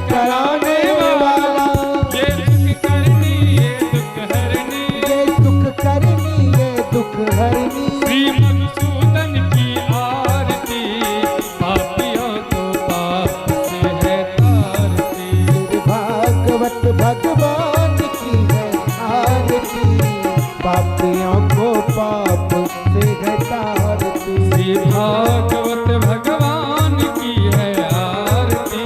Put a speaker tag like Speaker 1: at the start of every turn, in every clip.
Speaker 1: कराने वाला,
Speaker 2: ये दुख करनी ये दुख हरनी,
Speaker 1: ये दुख करनी ये दुख हरनी।
Speaker 2: श्री मधुसूदन की आरती, पापियों को पाप से है तारती।
Speaker 1: भागवत भगवान की है आरती, पापियों को पाप से है तारती।
Speaker 2: श्री भागवत भगवान की है आरती,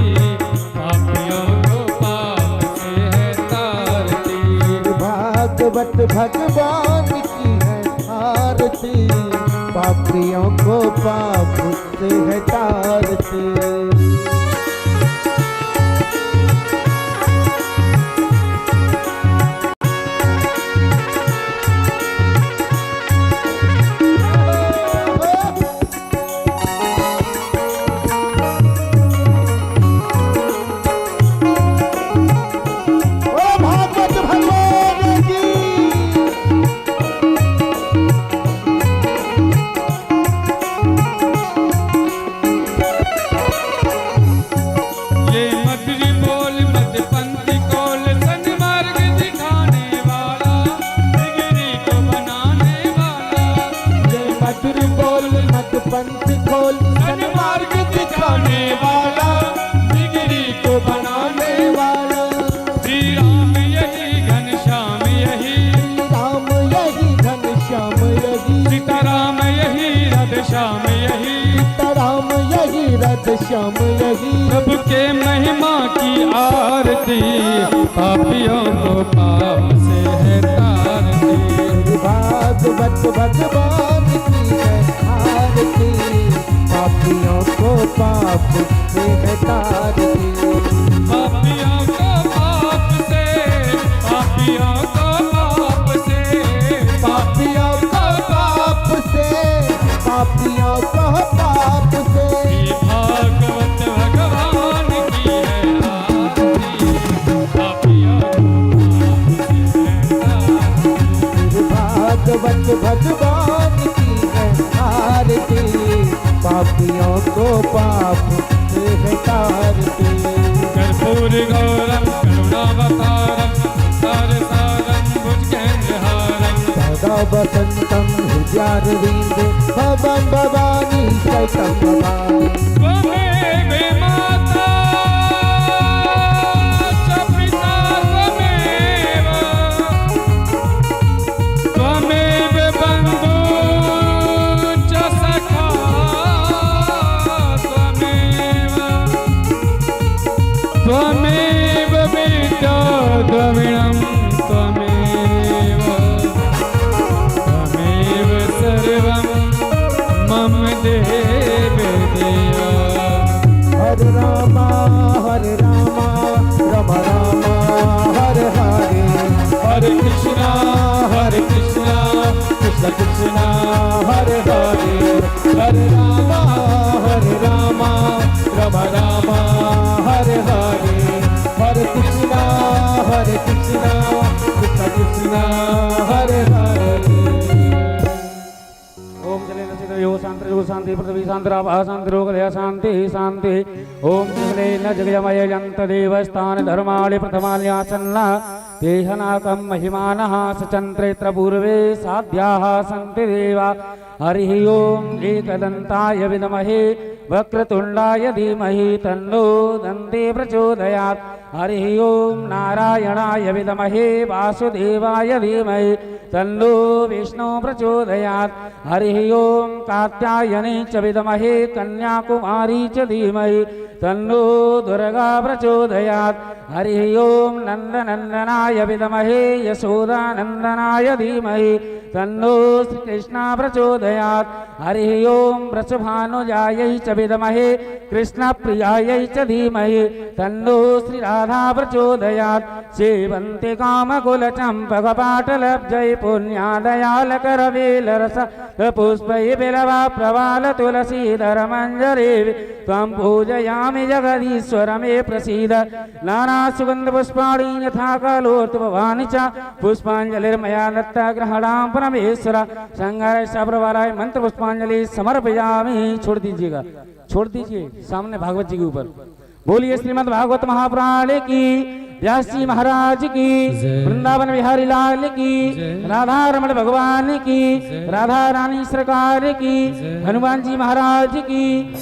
Speaker 2: पापियों को पाप से है तारती।
Speaker 1: भागवत भगवान की है आरती, पापियों को पाप से है तारती। पंथ खोल सन्मार्ग दिखाने वाला, बिगड़ी को बनाने वाला।
Speaker 2: श्री राम यही घनश्याम यही,
Speaker 1: राम यही घनश्याम यही,
Speaker 2: सीताराम यही राधश्याम यही,
Speaker 1: सीताराम यही राधश्याम यही।
Speaker 2: प्रभु के महिमा की आरती, पापियों को पाप से है तारती।
Speaker 1: भागवत भगवान की है आरती, पापियों को पाप से है तारती।
Speaker 2: पापियों को पाप से, पापियों को पाप से,
Speaker 1: पापियों को पाप से, पापियों को पाप से।
Speaker 2: भागवत भगवान की है आरती, पापियों को पाप से है तारती।
Speaker 1: भागवत भगवान पापियों को पाप से हटाते।
Speaker 2: कर्पूर गौरम करुणावतारम संसार सारम भुजगेन्द्रहारम
Speaker 1: सदा वसंतम हृदयारविंदे भवं भवानी शैतं भवानी।
Speaker 2: त्वमेव माता च पिता त्वमेव त्वमेव बन्धु च सखा त्वमेव त्वमेव विद्या द्रविणं त्वमेव त्वमेव सर्वं मम देव देव।
Speaker 1: हरे रामा राम राम हरे हरे,
Speaker 2: हरे कृष्णा कृष्ण कृष्ण हरे हरे।
Speaker 1: हरे रामा राम राम हरे हरे, हरे कृष्णा कृष्ण कृष्ण हरे हरे।
Speaker 3: ओम जले नचित यो शांति पृथ्वी शांतिरापः शांतिरोगलय शांति शांति। ओम जले न जगयमय जंत देवस्थान धर्माणि प्रथमान्यासन्ना तेहनाकं महिमानः सचन्त्रेत्र पूर्वे साध्याः सन्ति देवा। हरिः ओम एकदन्ताय विद्महे वक्रतुण्डाय धीमहि तन्नो दन्ते प्रचोदयात्। हरिः ओम नारायणाय विद्महे वासुदेवाय धीमहि तन्नो विष्णु प्रचोदयात्। हरिः ओम कात्यायनी च विद्महे कन्याकुमारी च धीमहि तन्नो दुर्गा प्रचोदयात्। हरिः ओम नन्दनन्दनाय विद्महे यशोदानन्दनाय धीमहि तन्नो श्रीकृष्ण प्रचोदयात्। हरिः ओम वृषभानुजायै च विद्महे कृष्णप्रियायै च धीमहि तन्नो श्रीराधा प्रचोदयात्। सेवन्ति कामकुलचम्पकपाटलब्जै पुण्यादयालकरवेलरस पुष्पै बिलवा प्रवाल तुलसीधरमञ्जरे त्वं पूजयामि जगदीश्वर मे प्रसीद। नानासुगन्धपुष्पाणि यथा कालोर्तुभवानि च पुष्पाञ्जलिर्मया दत्ता ग्रहणां परमेश्वर। संहार प्रवाराय मंत्र पुष्पांजलि समर्पयामि। छोड़ दीजिएगा, छोड़ दीजिए सामने भागवत जी के ऊपर। बोलिए श्रीमद् भागवत महापुराण की, व्यास जी महाराज की, वृंदावन बिहारी लाल की, राधा रमण भगवान की, राधा रानी सरकार की, हनुमान जी महाराज की,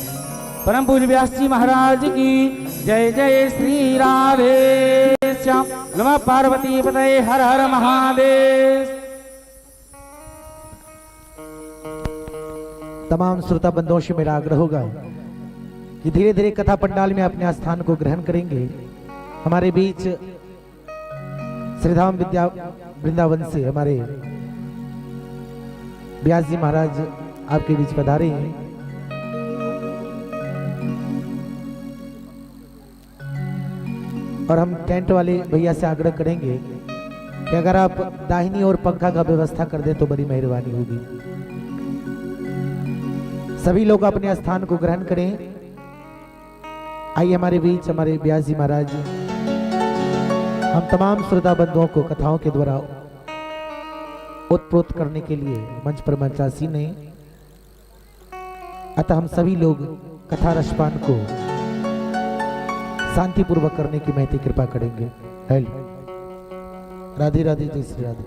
Speaker 3: परम पूज्य व्यास जी महाराज की जय। जय श्री राधे श्याम। नमः पार्वती पतये हर हर महादेव।
Speaker 1: तमाम श्रोता बंधुओं से मेरा आग्रह होगा कि धीरे धीरे कथा पंडाल में अपने स्थान को ग्रहण करेंगे। हमारे बीच श्रीधाम विद्या वृंदावन से हमारे व्यास जी महाराज आपके बीच पधारे हैं। और हम टेंट वाले भैया से आग्रह करेंगे कि अगर आप दाहिनी ओर पंखा का व्यवस्था कर दें तो बड़ी मेहरबानी होगी। सभी लोग अपने स्थान को ग्रहण करें। आइए हमारे बीच हमारे व्यास जी महाराज हम तमाम श्रोता बंधुओं को कथाओं के द्वारा उत्प्रोत करने के लिए मंच पर मंचासीन है। अतः हम सभी लोग कथा रसपान को शांतिपूर्वक करने की महती कृपा करेंगे। हेलो राधे राधे, जय Shri Radhe.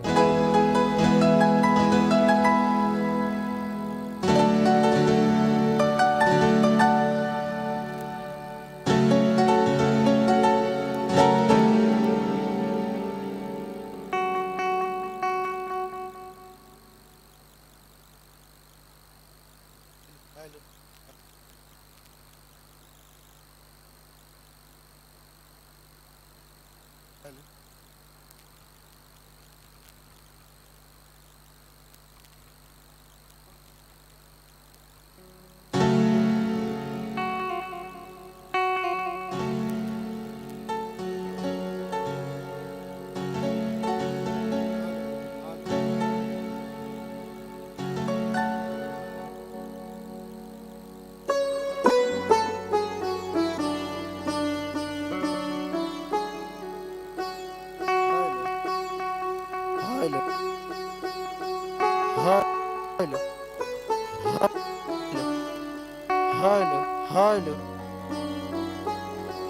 Speaker 4: Hello hello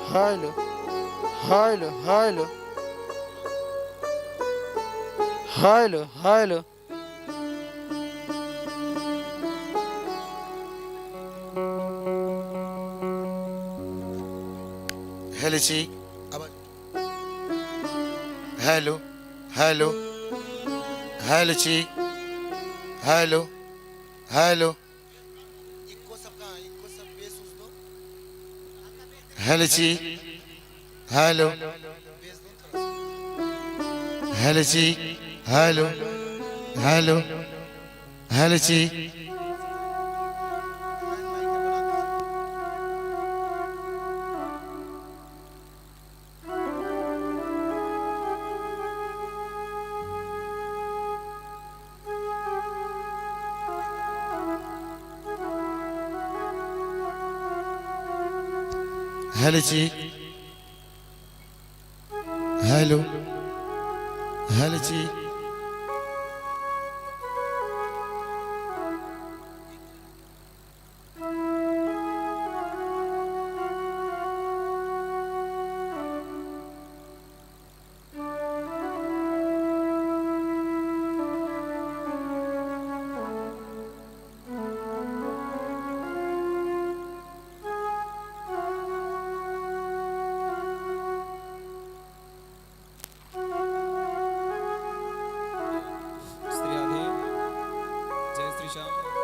Speaker 4: hello hello hello hello hello hello जी हेलो हेलो हेलो जी हेलो हेलो हेलो जी हेलो हेलो जी हेलो हेलो हेलो जी हेलो जी हेलो हेलो जी
Speaker 5: श्री राधे जय Shri Shyam Radhe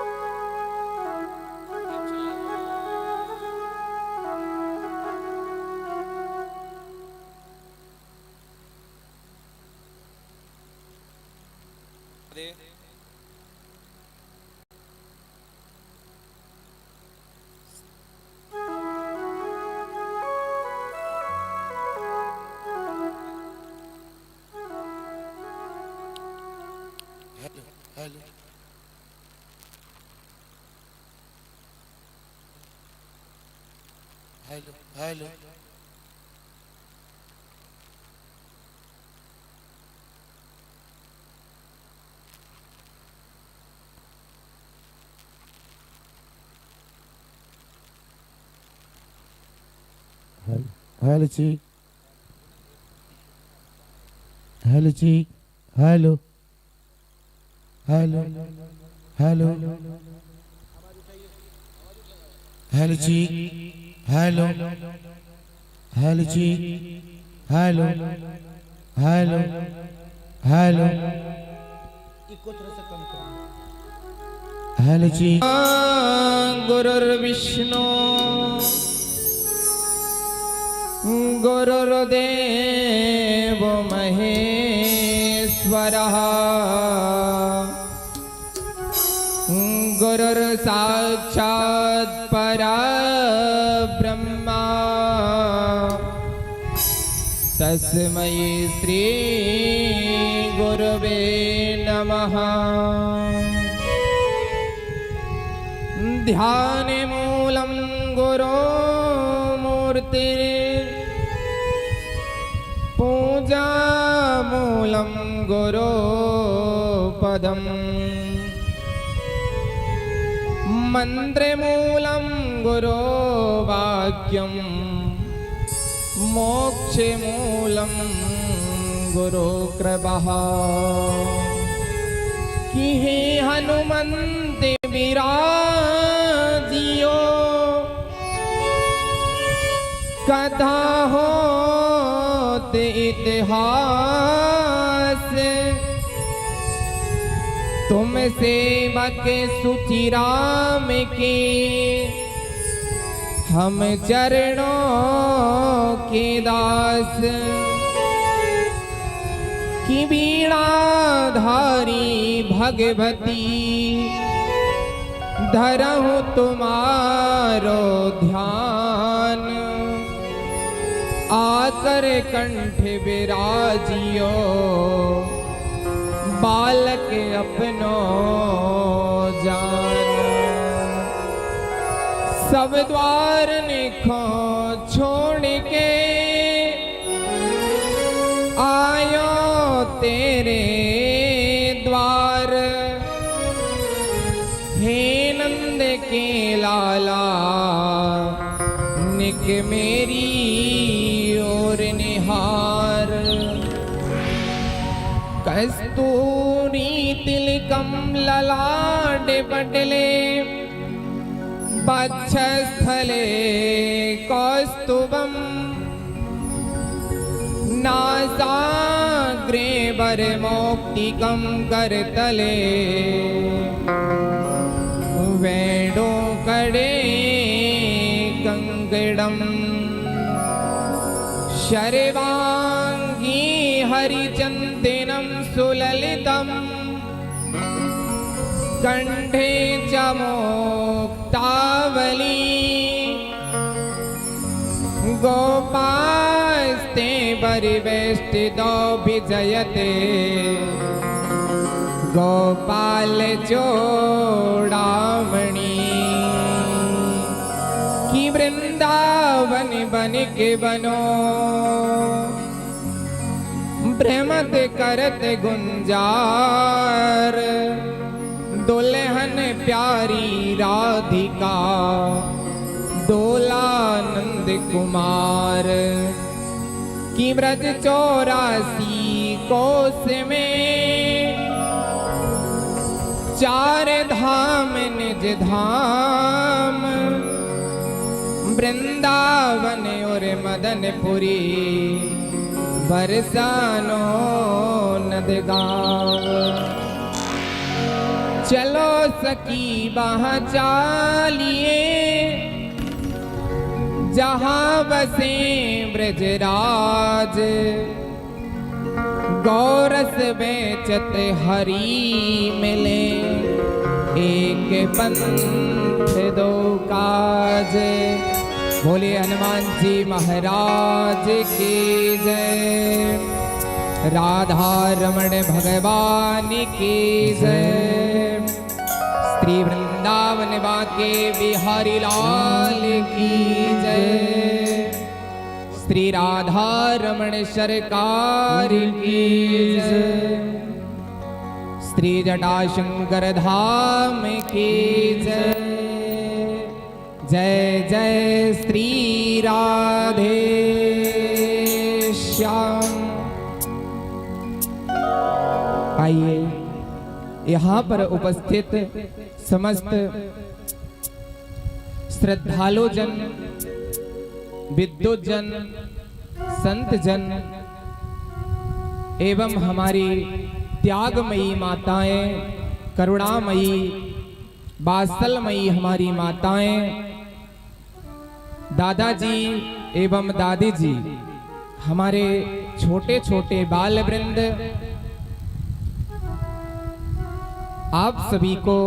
Speaker 4: hello hello hello hello hello जी हेलो जी हेलो हेलो हेलो हेलो जी हेलो हेलो जी हेलो हेलो हेलो हेलो जी
Speaker 6: गुरुर्विष्णु गुरुर्देव महेश्वरः गुरुर्साक्षात् परब्रह्मा तस्मै श्री गुरवे नमः ध्यानमूलं गुरोमूर्तिः पूजामूलं गुरोपदम् मन्त्रमूलं गुरोवाक्यं मोक्षमूलं गुरुकृपः कि हे हनुमन्ते विराजियो कथा होते इतिहास तुम सेवक सुचिराम के हम चरणों के दास की वीणाधारी भगवती धरहु तुम्हारो ध्यान आकर कंठ विराजियो बालक अपनो जान सब द्वार निखो छोड़ के आयो तेरे द्वार हे नंद के लाला निक मेरी और निहार कस्तूरी तिलकम ललाट पटले वक्षस्थले कौस्तुभम नासाग्रे वरमौक्तिकं करतले वेणुकडे कंगडम् शर्वाङ्गी हरिचन्दनं सुललितम् कंठे च मुक्तावली गोपास्ते परिवेष्टितो विजयते गोपाल चूड़ामणि कि वृंदावन बन के बनो भ्रमत करत गुंजार दुल्हन प्यारी राधिका दोलानंद कुमार की व्रज 84 कोस में 4 धाम निज धाम वृंदावन और मदनपुरी बरसानो नदगांव चलो सखी वहाँ चालिए जहाँ बसे ब्रजराज गौरस बेचत हरी मिले एक पंथ 2 काज बोले हनुमान जी महाराज की जय राधा रमण भगवान की जय श्री वृंदावन बाके बिहारी लाल की जय श्री राधा रमण सरकार की जय श्री जटाशंकर धाम की जय जय जय श्री राधे श्याम। आइए यहाँ पर उपस्थित समस्त श्रद्धालु जन विद्युत जन संत जन एवं हमारी त्यागमयी माताएं करुणामयी वात्सल्यमयी हमारी माताएं दादाजी एवं दादी जी हमारे छोटे छोटे बाल वृंद आप सभी को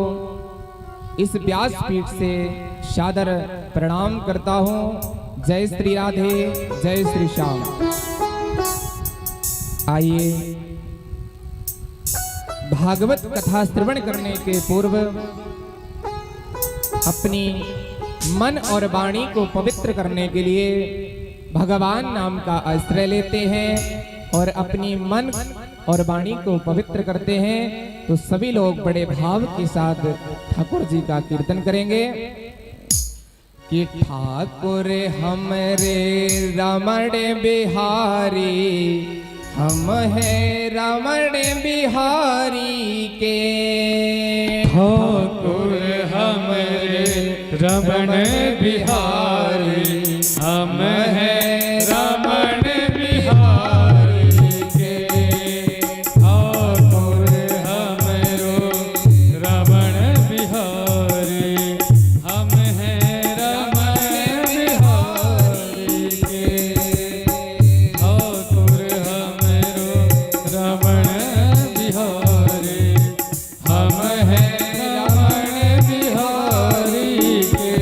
Speaker 6: इस व्यासपीठ से सादर प्रणाम करता हूं। जय श्री राधे जय श्री श्याम। आइए भागवत कथा श्रवण करने के पूर्व अपनी मन और वाणी को पवित्र करने के लिए भगवान नाम का आश्रय लेते हैं और अपनी मन और वाणी को पवित्र करते हैं। तो सभी लोग बड़े भाव के साथ ठाकुर जी का कीर्तन करेंगे कि ठाकुर हमरे रमण बिहारी हम हैं रमण बिहारी के
Speaker 2: ठाकुर हमरे रमण बिहारी हम हैं रमण बिहारी के ठाकुर हमरो रमण बिहारी हम हैं रमण बिहारी के ठाकुर हमरो रमण बिहारी हम हैं रमण बिहारी के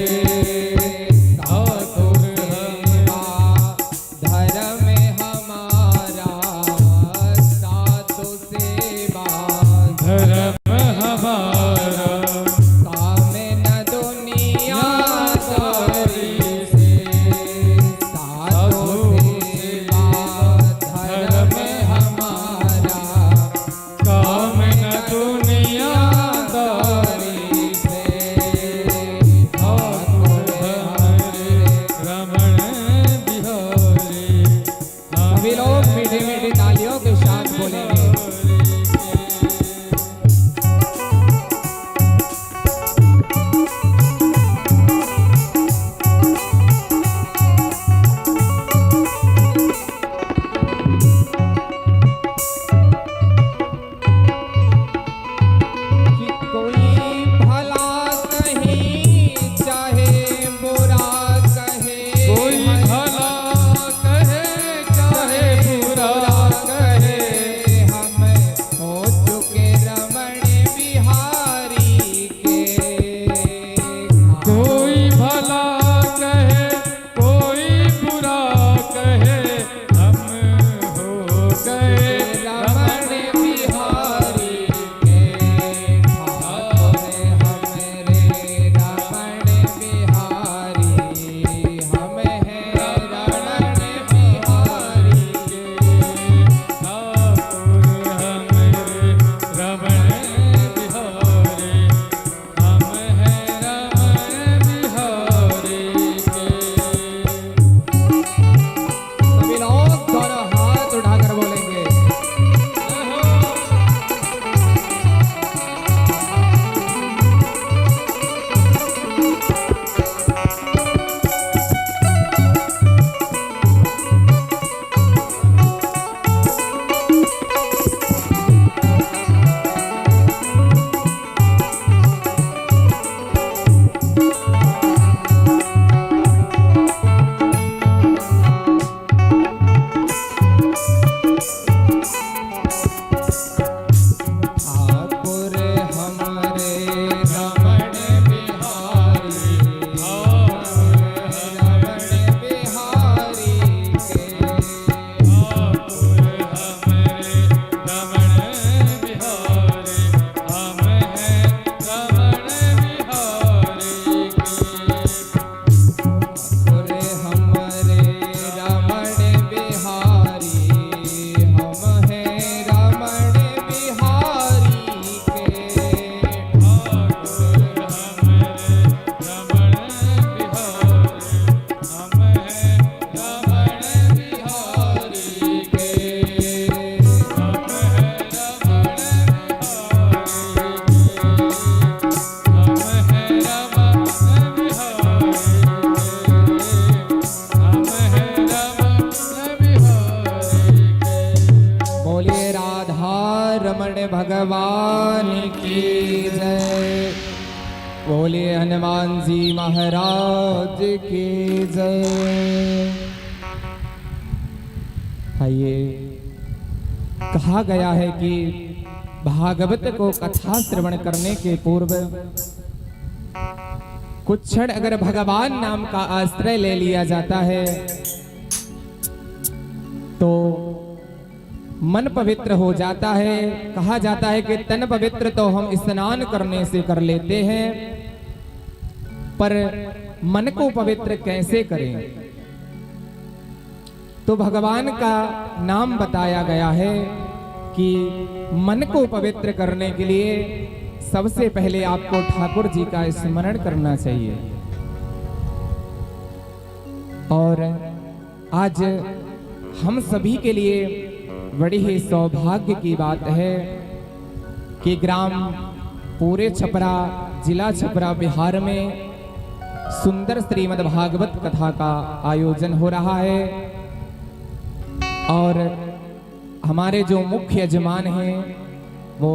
Speaker 6: बोले हनुमान जी महाराज की जय। आइए, कहा गया है कि भागवत को कथा श्रवण करने के पूर्व कुछ क्षण अगर भगवान नाम का आश्रय ले लिया जाता है तो मन पवित्र हो जाता है। कहा जाता है कि तन पवित्र तो हम स्नान करने से कर लेते हैं, पर मन को पवित्र कैसे करें? तो भगवान का नाम बताया गया है कि मन को पवित्र करने के लिए सबसे पहले आपको ठाकुर जी का स्मरण करना चाहिए। और आज हम सभी के लिए बड़ी ही सौभाग्य की बात है कि ग्राम पूरे छपरा, जिला छपरा, बिहार में सुंदर श्रीमद् भागवत कथा का आयोजन हो रहा है। और हमारे जो मुख्य यजमान हैं वो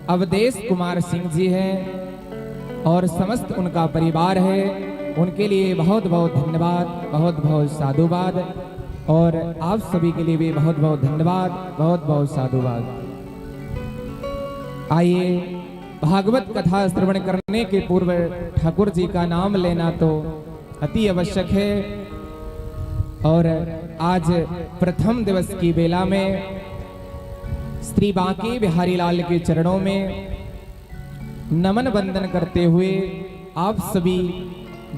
Speaker 6: अवधेश कुमार सिंह जी हैं और समस्त उनका परिवार है। उनके लिए बहुत बहुत धन्यवाद, बहुत बहुत साधुवाद। और आप सभी के लिए भी बहुत बहुत धन्यवाद, बहुत बहुत साधुवाद। आइए, भागवत कथा श्रवण करने के पूर्व ठाकुर जी का नाम लेना तो अति आवश्यक है। और आज प्रथम दिवस की बेला में श्री बांके बिहारी लाल के चरणों में नमन वंदन करते हुए, आप सभी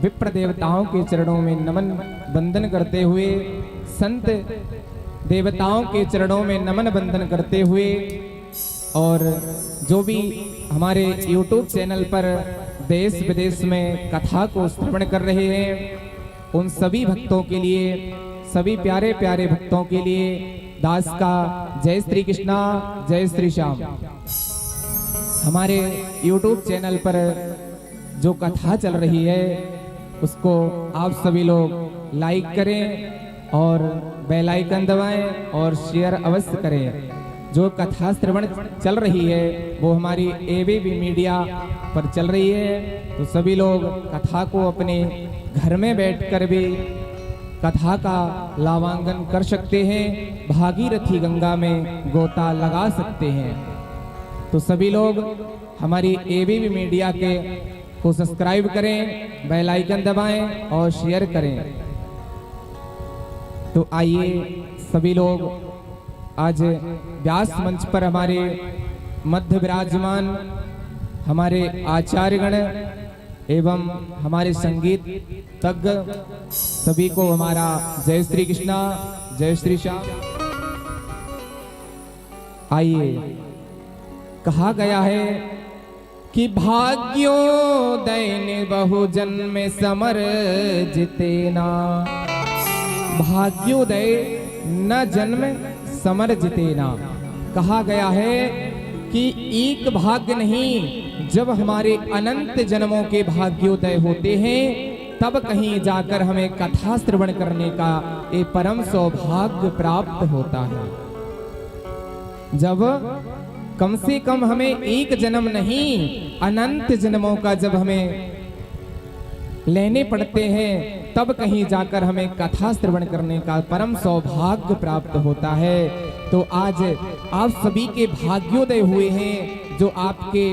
Speaker 6: विप्र देवताओं के चरणों में नमन वंदन करते हुए, संत देवताओं के चरणों में नमन वंदन करते हुए, और जो भी हमारे YouTube चैनल पर देश विदेश में कथा को श्रवण कर रहे हैं, उन सभी भक्तों के लिए, सभी प्यारे प्यारे भक्तों के लिए दास का जय श्री कृष्णा, जय श्री श्याम। हमारे YouTube चैनल पर जो कथा चल रही है उसको आप सभी लोग लाइक करें और बेल आइकन दबाएं और शेयर अवश्य करें। जो कथा श्रवण चल रही है वो हमारी ABP मीडिया पर चल रही है, तो सभी लोग कथा को अपने घर में बैठकर भी कथा का लावांगन कर सकते हैं, भागीरथी गंगा में गोता लगा सकते हैं। तो सभी लोग हमारी ABP मीडिया के को सब्सक्राइब करें, बेल आइकन दबाएं और शेयर करें। तो आइए सभी लोग, आज व्यास मंच पर हमारे मध्य विराजमान हमारे आचार्यगण एवं हमारे संगीत तज्ञ सभी को हमारा जय श्री कृष्णा, जय श्री श्याम। आइए, कहा गया है कि भाग्योदय ने बहु जन्म समर जितेना। भाग्योदय न जन्म समर जितेना। कहा गया है कि एक भाग्य नहीं, जब हमारे अनंत जन्मों के भाग्योदय होते हैं तब कहीं जाकर हमें कथा श्रवण करने का एक परम सौभाग्य प्राप्त होता है। जब कम से कम हमें एक जन्म नहीं, अनंत जन्मों का जब हमें लेने पड़ते हैं तब कहीं जाकर हमें कथा श्रवण करने का परम सौभाग्य प्राप्त होता है। तो आज आप सभी के भाग्योदय हुए हैं, जो आपके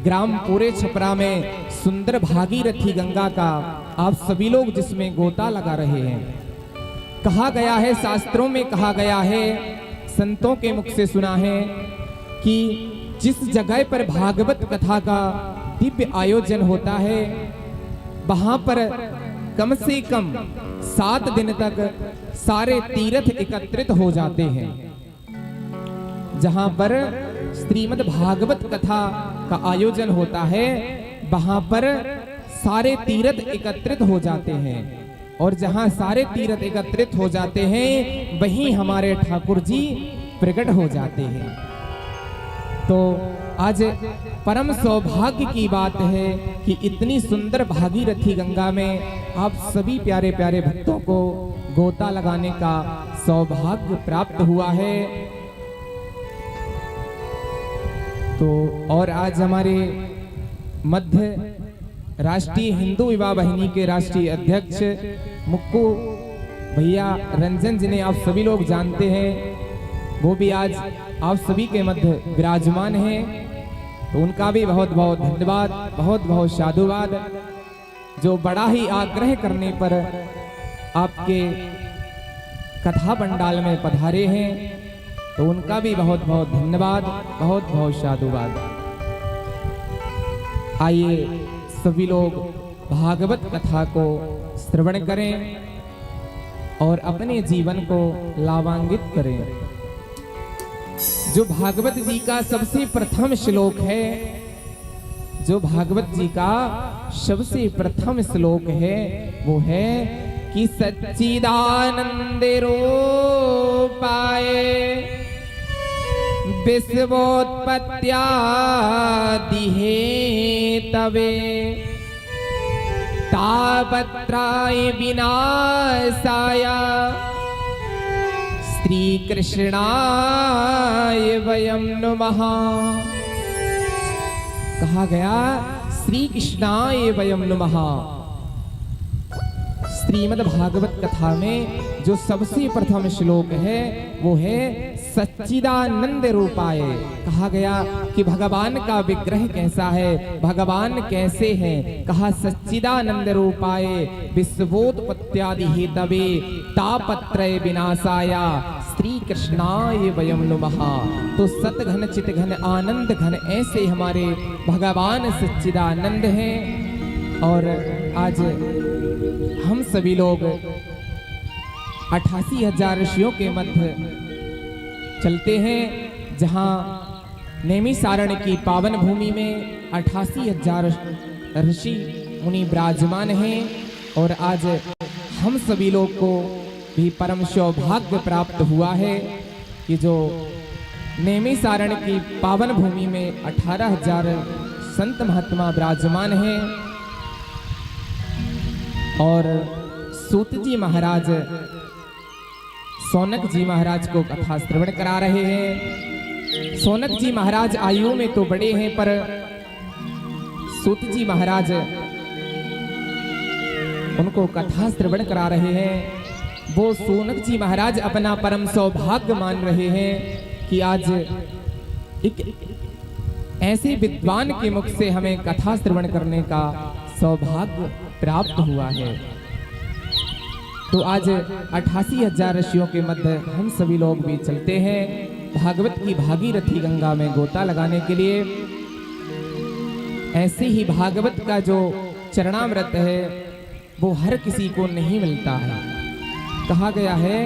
Speaker 6: ग्राम पूरे छपरा में सुंदर भागीरथी गंगा का आप सभी लोग जिसमें गोता लगा रहे हैं। कहा गया है, शास्त्रों में कहा गया है, संतों के मुख से सुना है कि जिस जगह पर भागवत कथा का दिव्य आयोजन होता है वहां पर कम से कम 7 दिन तक सारे तीर्थ एकत्रित हो जाते हैं। जहां पर श्रीमद् भागवत कथा का आयोजन होता है वहां पर सारे तीर्थ एकत्रित हो जाते हैं, और जहां सारे तीर्थ एकत्रित हो जाते हैं वहीं हमारे ठाकुर जी प्रकट हो जाते हैं। तो आज परम सौभाग्य की बात है कि इतनी सुंदर भागीरथी गंगा में आप सभी प्यारे प्यारे भक्तों को गोता लगाने का सौभाग्य प्राप्त हुआ है। तो और आज हमारे मध्य राष्ट्रीय हिंदू युवा वाहिनी के राष्ट्रीय अध्यक्ष मुक्कू भैया रंजन जिन्हें आप सभी लोग जानते हैं, वो भी आज आप सभी के मध्य विराजमान हैं। तो उनका भी बहुत बहुत धन्यवाद, बहुत बहुत साधुवाद, जो बड़ा ही आग्रह करने पर आपके कथा पंडाल में पधारे हैं। तो उनका भी बहुत बहुत धन्यवाद, बहुत बहुत साधुवाद। आइए सभी लोग भागवत कथा को श्रवण करें और अपने जीवन को लाभान्वित करें। जो भागवत जी का सबसे प्रथम श्लोक है, जो भागवत जी का सबसे प्रथम श्लोक है, वो है कि सच्चिदानंद रूपाय विश्वोत्पत्त्यादि हेतवे तापत्राय विनाशाय श्री कृष्णाय वयं नमः। कहा गया श्री कृष्णाय वयं नमः। श्रीमद् भागवत कथा में जो सबसे प्रथम श्लोक है वो है सच्चिदानंद रूपाय। कहा गया कि भगवान का विग्रह कैसा है, भगवान कैसे हैं। कहा सच्चिदानंद रूपाय विश्वोत्पत्त्यादि हेतवे तापत्रय विनाशाय श्री कृष्णाय वयं नमः। तो सतघन चितघन आनंद घन ऐसे हमारे भगवान सच्चिदानंद हैं। और आज हम सभी लोग 88,000 ऋषियों के मध्य चलते हैं, जहां नैमिषारण्य की पावन भूमि में 88,000 ऋषि मुनि विराजमान हैं। और आज हम सभी लोग को भी परम सौभाग्य प्राप्त हुआ है कि जो नैमिषारण्य की पावन भूमि में 18,000 संत महात्मा विराजमान हैं। और सूत जी महाराज सौनक जी महाराज को कथा श्रवण करा रहे हैं। सौनक जी महाराज आयु में तो बड़े हैं, पर सूत जी महाराज उनको कथा श्रवण करा रहे हैं। वो सौनक जी महाराज अपना परम सौभाग्य मान रहे हैं कि आज एक ऐसे विद्वान के मुख से हमें कथा श्रवण करने का सौभाग्य प्राप्त हुआ है। तो आज 88,000 ऋषियों के मध्य हम सभी लोग भी चलते हैं भागवत की भागीरथी गंगा में गोता लगाने के लिए। ऐसे ही भागवत का जो चरणामृत है वो हर किसी को नहीं मिलता है। कहा गया है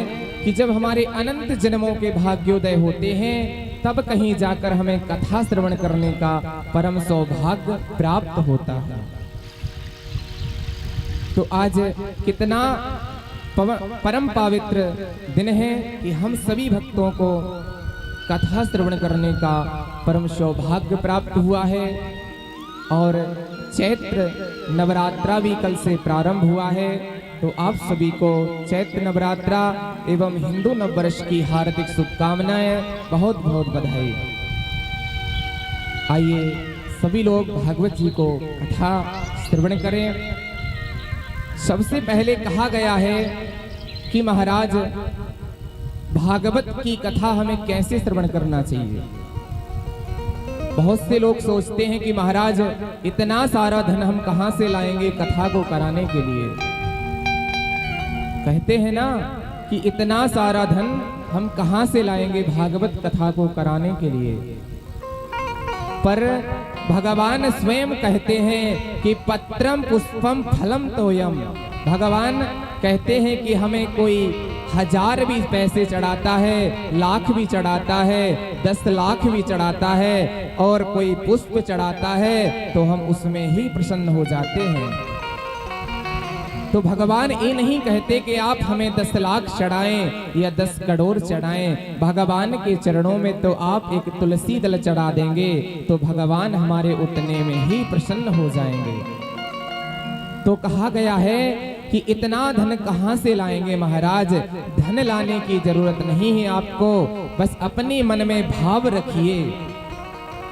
Speaker 6: कि जब हमारे अनंत जन्मों के भाग्योदय होते हैं तब कहीं जाकर हमें कथा श्रवण करने का परम सौभाग्य प्राप्त होता है। तो आज कितना परम पवित्र दिन है कि हम सभी भक्तों को कथा श्रवण करने का परम सौभाग्य प्राप्त हुआ है। और चैत्र नवरात्रा भी कल से प्रारंभ हुआ है। तो आप सभी को चैत्र नवरात्रा एवं हिंदू नववर्ष की हार्दिक शुभकामनाएं, बहुत बहुत बधाई। आइए सभी लोग भागवत जी को कथा श्रवण करें। सबसे पहले कहा गया है कि महाराज भागवत की कथा हमें कैसे श्रवण करना चाहिए। बहुत से लोग सोचते हैं कि महाराज इतना सारा धन हम कहां से लाएंगे कथा को कराने के लिए। कहते हैं ना कि इतना सारा धन हम कहां से लाएंगे भागवत कथा को कराने के लिए। पर भगवान स्वयं कहते हैं कि पत्रम पुष्पम फलम तोयम। भगवान कहते हैं कि हमें कोई 1000 भी पैसे चढ़ाता है, लाख भी चढ़ाता है, 10 लाख भी चढ़ाता है और कोई पुष्प चढ़ाता है तो हम उसमें ही प्रसन्न हो जाते हैं। तो भगवान ये नहीं कहते कि आप हमें 10 लाख चढ़ाएं या 10 करोड़ चढ़ाएं। भगवान के चरणों में तो आप एक तुलसी दल चढ़ा देंगे तो भगवान हमारे उतने में ही प्रसन्न हो जाएंगे। तो कहा गया है कि इतना धन कहां से लाएंगे महाराज। धन लाने की जरूरत नहीं है आपको, बस अपने मन में भाव रखिए,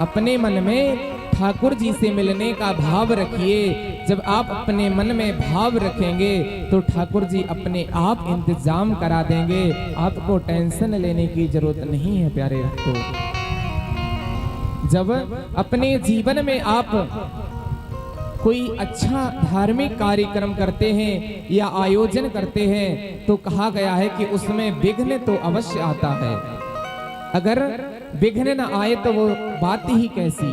Speaker 6: अपने मन में ठाकुर जी से मिलने का भाव रखिए। जब आप अपने मन में भाव रखेंगे तो ठाकुर जी अपने आप इंतजाम करा देंगे, आपको टेंशन लेने की जरूरत नहीं है प्यारे भक्तों। जब अपने जीवन में आप कोई अच्छा धार्मिक कार्यक्रम करते हैं या आयोजन करते हैं तो कहा गया है कि उसमें विघ्न तो अवश्य आता है। अगर विघ्न न आए तो वो बात ही कैसी।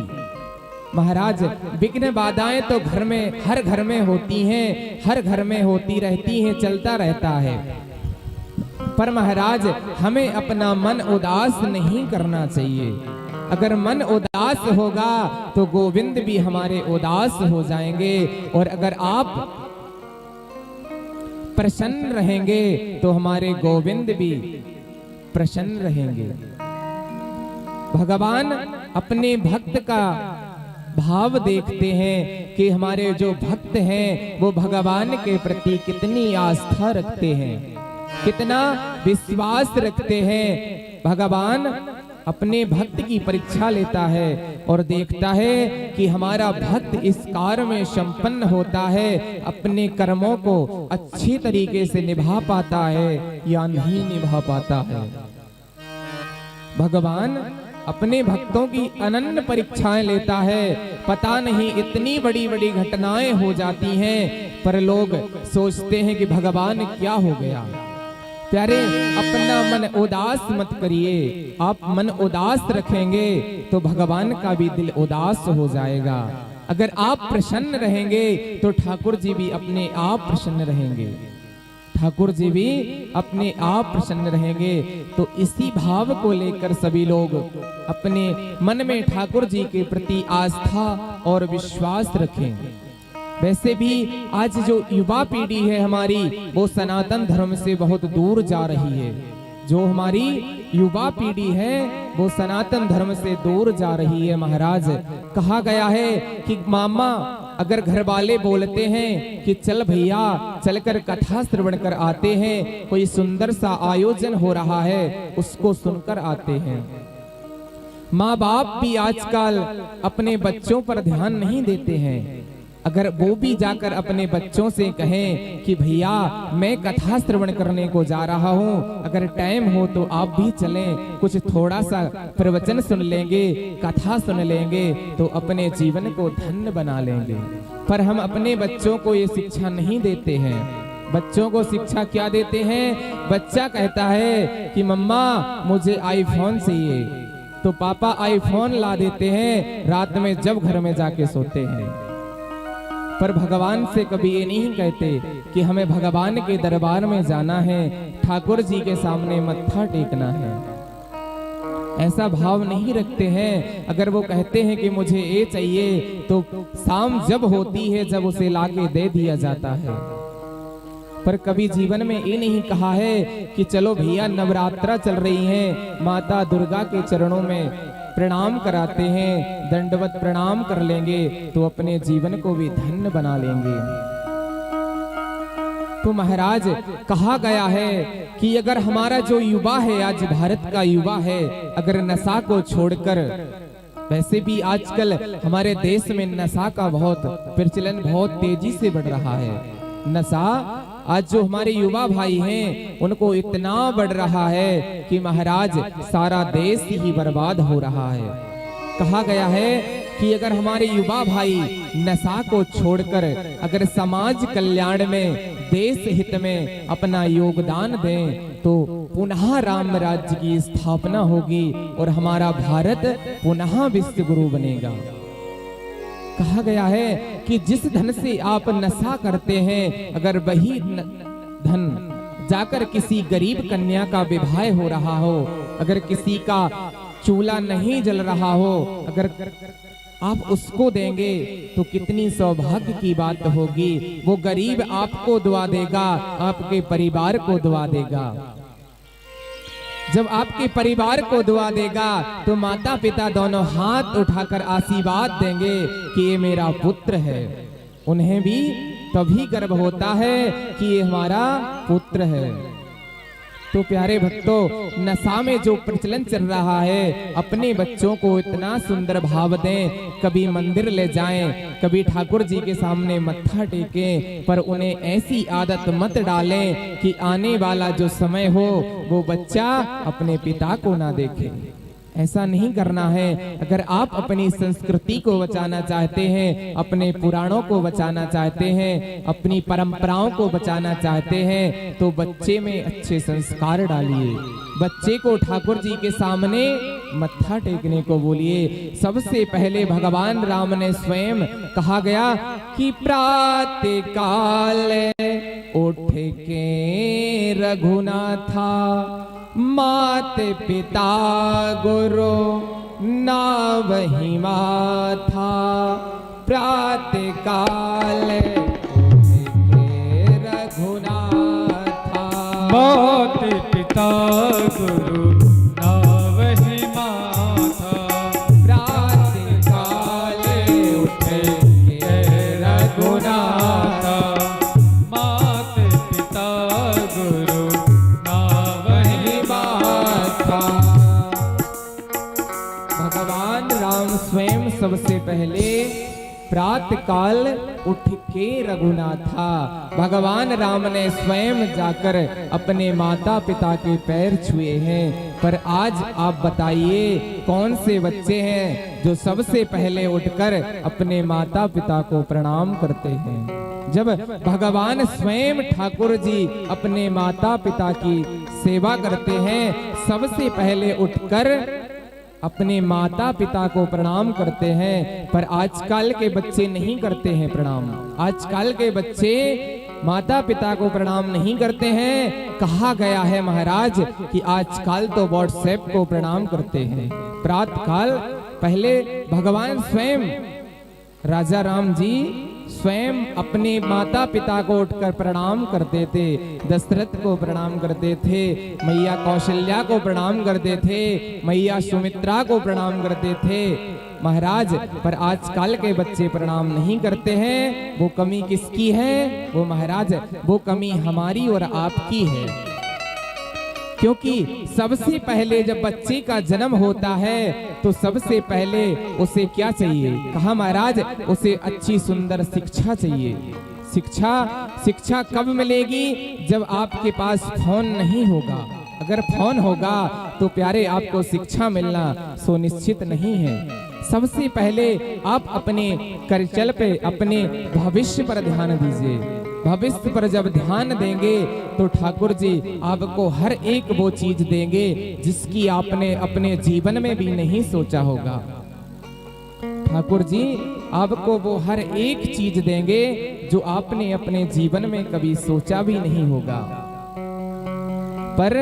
Speaker 6: महाराज विघ्न बाधाएं तो घर में, हर घर में होती हैं, हर घर में होती रहती हैं, चलता रहता है। पर महाराज हमें अपना मन उदास नहीं करना चाहिए। अगर मन उदास होगा तो गोविंद भी हमारे उदास हो जाएंगे, और अगर आप प्रसन्न रहेंगे तो हमारे गोविंद भी प्रसन्न रहेंगे। भगवान अपने भक्त का भाव देखते हैं कि हमारे जो भक्त हैं वो भगवान के प्रति कितनी आस्था रखते हैं, कितना विश्वास रखते हैं। भगवान अपने भक्त की परीक्षा लेता है और देखता है कि हमारा भक्त इस कार्य में संपन्न होता है, अपने कर्मों को अच्छी तरीके से निभा पाता है या नहीं निभा पाता है। भगवान अपने भक्तों की अनन्य परीक्षाएं लेता है। पता नहीं इतनी बड़ी बड़ी घटनाएं हो जाती हैं, पर लोग सोचते हैं कि भगवान क्या हो गया। प्यारे अपना मन उदास मत करिए। आप मन उदास रखेंगे तो भगवान का भी दिल उदास हो जाएगा। अगर आप प्रसन्न रहेंगे तो ठाकुर जी भी अपने आप प्रसन्न रहेंगे, ठाकुर जी भी अपने आप प्रसन्न रहेंगे। तो इसी भाव को लेकर सभी लोग अपने मन में ठाकुर जी के प्रति आस्था और विश्वास रखें। वैसे भी आज जो युवा पीढ़ी है हमारी, वो सनातन धर्म से बहुत दूर जा रही है। जो हमारी युवा पीढ़ी है वो सनातन धर्म से दूर जा रही है। महाराज कहा गया है कि मामा अगर घर वाले बोलते हैं कि चल भैया चलकर कथा श्रवण कर आते हैं, कोई सुंदर सा आयोजन हो रहा है, उसको सुनकर आते हैं। माँ बाप भी आजकल अपने बच्चों पर ध्यान नहीं देते हैं। अगर वो भी जाकर अपने बच्चों से कहें कि भैया मैं कथा श्रवण करने को जा रहा हूँ, अगर टाइम हो तो आप भी चलें, कुछ थोड़ा सा प्रवचन सुन लेंगे, कथा सुन लेंगे, तो अपने जीवन को धन्य बना लेंगे। पर हम अपने बच्चों को ये शिक्षा नहीं देते हैं। बच्चों को शिक्षा क्या देते हैं? बच्चा कहता है कि मम्मा मुझे आईफोन चाहिए, तो पापा आईफोन ला देते हैं, रात में जब घर में जाके सोते हैं। पर भगवान से कभी ये नहीं कहते कि हमें भगवान के दरबार में जाना है, ठाकुर जी के सामने मत्था टेकना है। ऐसा भाव नहीं रखते हैं। अगर वो कहते हैं कि मुझे ये चाहिए, तो शाम जब होती है जब उसे लाके दे दिया जाता है। पर कभी जीवन में ये नहीं कहा है कि चलो भैया नवरात्रा चल रही है, माता दुर्गा के चरणों में प्रणाम कराते हैं, दंडवत प्रणाम कर लेंगे तो अपने जीवन को भी धन्य बना लेंगे। तो महाराज कहा गया है कि अगर हमारा जो युवा है, आज भारत का युवा है, अगर नशा को छोड़कर, वैसे भी आजकल हमारे देश में नशा का बहुत प्रचलन बहुत तेजी से बढ़ रहा है। नशा आज जो हमारे युवा भाई हैं उनको इतना बढ़ रहा है कि महाराज सारा देश ही बर्बाद हो रहा है। कहा गया है कि अगर हमारे युवा भाई नशा को छोड़कर अगर समाज कल्याण में, देश हित में अपना योगदान दें तो पुनः राम राज्य की स्थापना होगी और हमारा भारत पुनः विश्व गुरु बनेगा। कहा गया है कि जिस धन से आप नशा करते हैं, अगर वही धन जाकर किसी गरीब कन्या का विवाह हो रहा हो, अगर किसी का चूल्हा नहीं जल रहा हो, अगर आप उसको देंगे तो कितनी सौभाग्य की बात होगी। वो गरीब आपको दुआ देगा, आपके परिवार को दुआ देगा। जब आपके परिवार को दुआ देगा तो माता पिता दोनों हाथ उठाकर आशीर्वाद देंगे कि ये मेरा पुत्र है। उन्हें भी तभी गर्व होता है कि ये हमारा पुत्र है। तो प्यारे भक्तों, नशा में जो प्रचलन चल रहा है, अपने बच्चों को इतना सुंदर भाव दें, कभी मंदिर ले जाएं, कभी ठाकुर जी के सामने मत्था टेकें, पर उन्हें ऐसी आदत मत डालें कि आने वाला जो समय हो वो बच्चा अपने पिता को ना देखे। ऐसा नहीं करना है। अगर आप अपनी संस्कृति को बचाना चाहते हैं, अपने पुराणों को बचाना चाहते हैं, अपनी परंपराओं को बचाना चाहते हैं, तो बच्चे में अच्छे संस्कार डालिए। बच्चे को ठाकुर जी के सामने मत्था टेकने को बोलिए। सबसे पहले भगवान राम ने स्वयं कहा गया कि प्रातः काल उठ के रघुनाथा, माते पिता गुरु ना वही माथा। प्रातः काल रघुनाथा,
Speaker 2: माते पिता गुरु ना वही माथा।
Speaker 6: प्रातः काल उठे रघुनाथा,
Speaker 2: माते पिता गुरु
Speaker 6: भगवान राम स्वयं सबसे पहले प्रातः काल उठ के रघुनाथा। भगवान राम ने स्वयं जाकर अपने माता पिता के पैर छुए हैं। पर आज आप बताइए कौन से बच्चे हैं जो सबसे पहले उठकर अपने माता पिता को प्रणाम करते हैं। जब भगवान स्वयं ठाकुर जी अपने माता पिता की सेवा करते हैं, सबसे पहले उठकर अपने माता पिता को प्रणाम करते हैं। पर आजकल के बच्चे नहीं करते हैं प्रणाम। आजकल के बच्चे माता पिता को प्रणाम नहीं करते हैं। कहा गया है महाराज कि आजकल तो व्हाट्सएप को प्रणाम करते हैं। प्रातः काल पहले भगवान स्वयं राजा राम जी स्वयं अपने माता पिता को उठकर प्रणाम करते थे। दशरथ को प्रणाम करते थे, मैया कौशल्या को प्रणाम करते थे, मैया सुमित्रा को प्रणाम करते थे महाराज। पर आजकल के बच्चे प्रणाम नहीं करते हैं। वो कमी किसकी है? वो महाराज, वो कमी हमारी और आपकी है। क्योंकि सबसे पहले जब बच्चे का जन्म होता है तो सबसे पहले उसे क्या चाहिए? कहा महाराज, उसे अच्छी सुंदर शिक्षा चाहिए। शिक्षा कब मिलेगी? जब आपके पास फोन नहीं होगा। अगर फोन होगा तो प्यारे आपको शिक्षा मिलना सुनिश्चित नहीं है। सबसे पहले आप अपने करिचल पे, अपने भविष्य पर ध्यान दीजिए। भविष्य पर जब ध्यान देंगे तो ठाकुर जी आपको हर एक वो चीज देंगे जिसकी आपने अपने जीवन में भी नहीं सोचा होगा। ठाकुर जी आपको वो हर एक चीज देंगे जो आपने अपने जीवन में कभी सोचा भी नहीं होगा। पर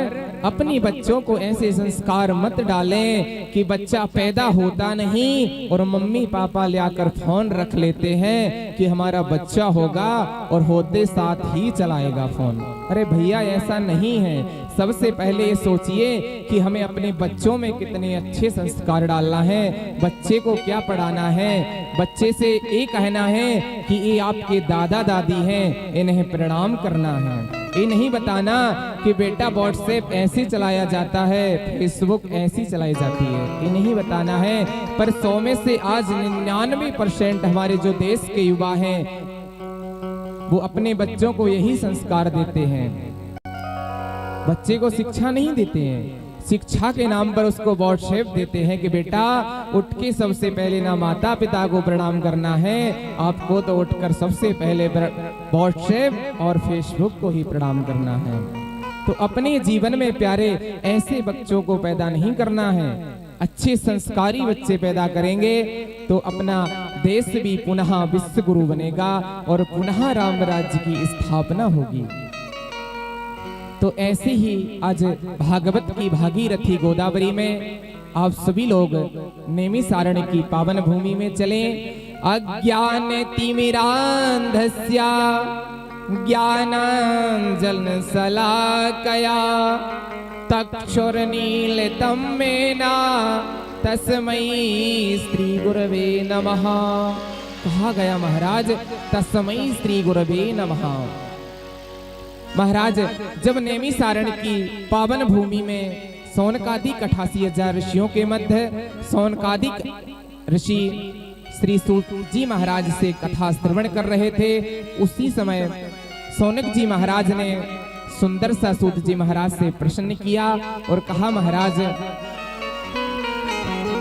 Speaker 6: अपनी बच्चों को ऐसे संस्कार मत डालें कि बच्चा पैदा होता नहीं और मम्मी पापा ले आकर फोन रख लेते हैं कि हमारा बच्चा होगा और होते साथ ही चलाएगा फोन। अरे भैया, ऐसा नहीं है। सबसे पहले ये सोचिए कि हमें अपने बच्चों में कितने अच्छे संस्कार डालना है, बच्चे को क्या पढ़ाना है। बच्चे से ये कहना है कि ये आपके दादा दादी हैं, इन्हें प्रणाम करना है। ये नहीं बताना कि बेटा व्हाट्सएप ऐसे चलाया जाता है, फेसबुक ऐसी चलाई जाती है, ये नहीं बताना है। पर 100 में से आज 99% हमारे जो देश के युवा हैं वो अपने बच्चों को यही संस्कार देते हैं। बच्चे को शिक्षा नहीं देते हैं। शिक्षा के नाम पर उसको व्हाट्सएप देते हैं कि बेटा उठ के सबसे पहले ना माता पिता को प्रणाम करना है, आपको तो उठकर सबसे पहले व्हाट्सएप और फेसबुक को ही प्रणाम करना है। तो अपने जीवन में प्यारे ऐसे बच्चों को पैदा नहीं करना है। अच्छे संस्कारी बच्चे पैदा करेंगे तो अपना देश भी पुनः विश्व गुरु बनेगा और पुनः राम राज्य की स्थापना होगी। तो ऐसे ही आज भागवत की भागीरथी गोदावरी में आप सभी लोग नेमिसारण्य की पावन भूमि में चलें। अज्ञान तिमिरांधस्या ज्ञानांजन शलाकया तक्षुर्मीलितं मेना तस्मै श्री गुरवे नमः। कहा गया महाराज, तस्मै श्री गुरवे नमः। महाराज जब नैमिषारण्य की पावन भूमि में सौनकादिक 88,000 ऋषियों के मध्य सौनकादिक ऋषि श्री सूत जी महाराज से कथा श्रवण कर रहे थे, उसी समय सौनक जी महाराज ने सुंदर सा सूत जी महाराज से प्रश्न किया और कहा, महाराज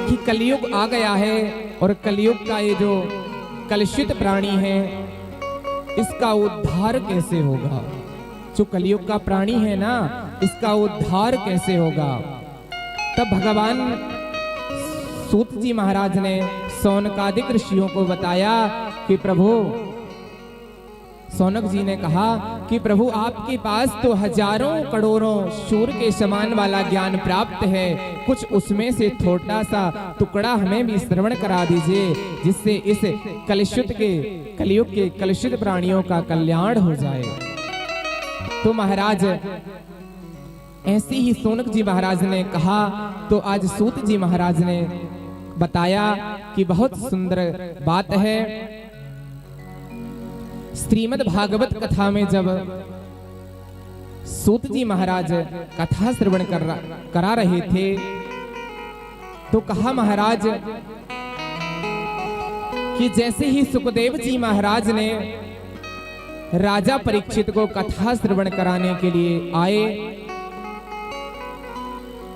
Speaker 6: कि कलयुग आ गया है और कलयुग का ये जो कलुषित प्राणी है इसका उद्धार कैसे होगा? जो कलयुग का प्राणी है ना, इसका उद्धार कैसे होगा? तब भगवान सूत जी महाराज ने सौनकादिक ऋषियों को बताया कि प्रभु, सौनक जी ने कहा कि प्रभु आपके पास तो हजारों करोड़ों शूर के समान वाला ज्ञान प्राप्त है, कुछ उसमें से छोटा सा टुकड़ा हमें भी श्रवण करा दीजिए, जिससे इस कलयुग के कलुषित प्राणियों का कल्याण हो जाए। तो महाराज ऐसे ही सौनक जी महाराज ने कहा, तो आज सूत जी महाराज ने बताया कि बहुत सुंदर बात है। श्रीमद् भागवत कथा में जब सूत जी महाराज कथा श्रवण करा रहे थे तो कहा महाराज कि जैसे ही सुखदेव जी महाराज ने राजा परीक्षित को कथा श्रवण कराने के लिए आए,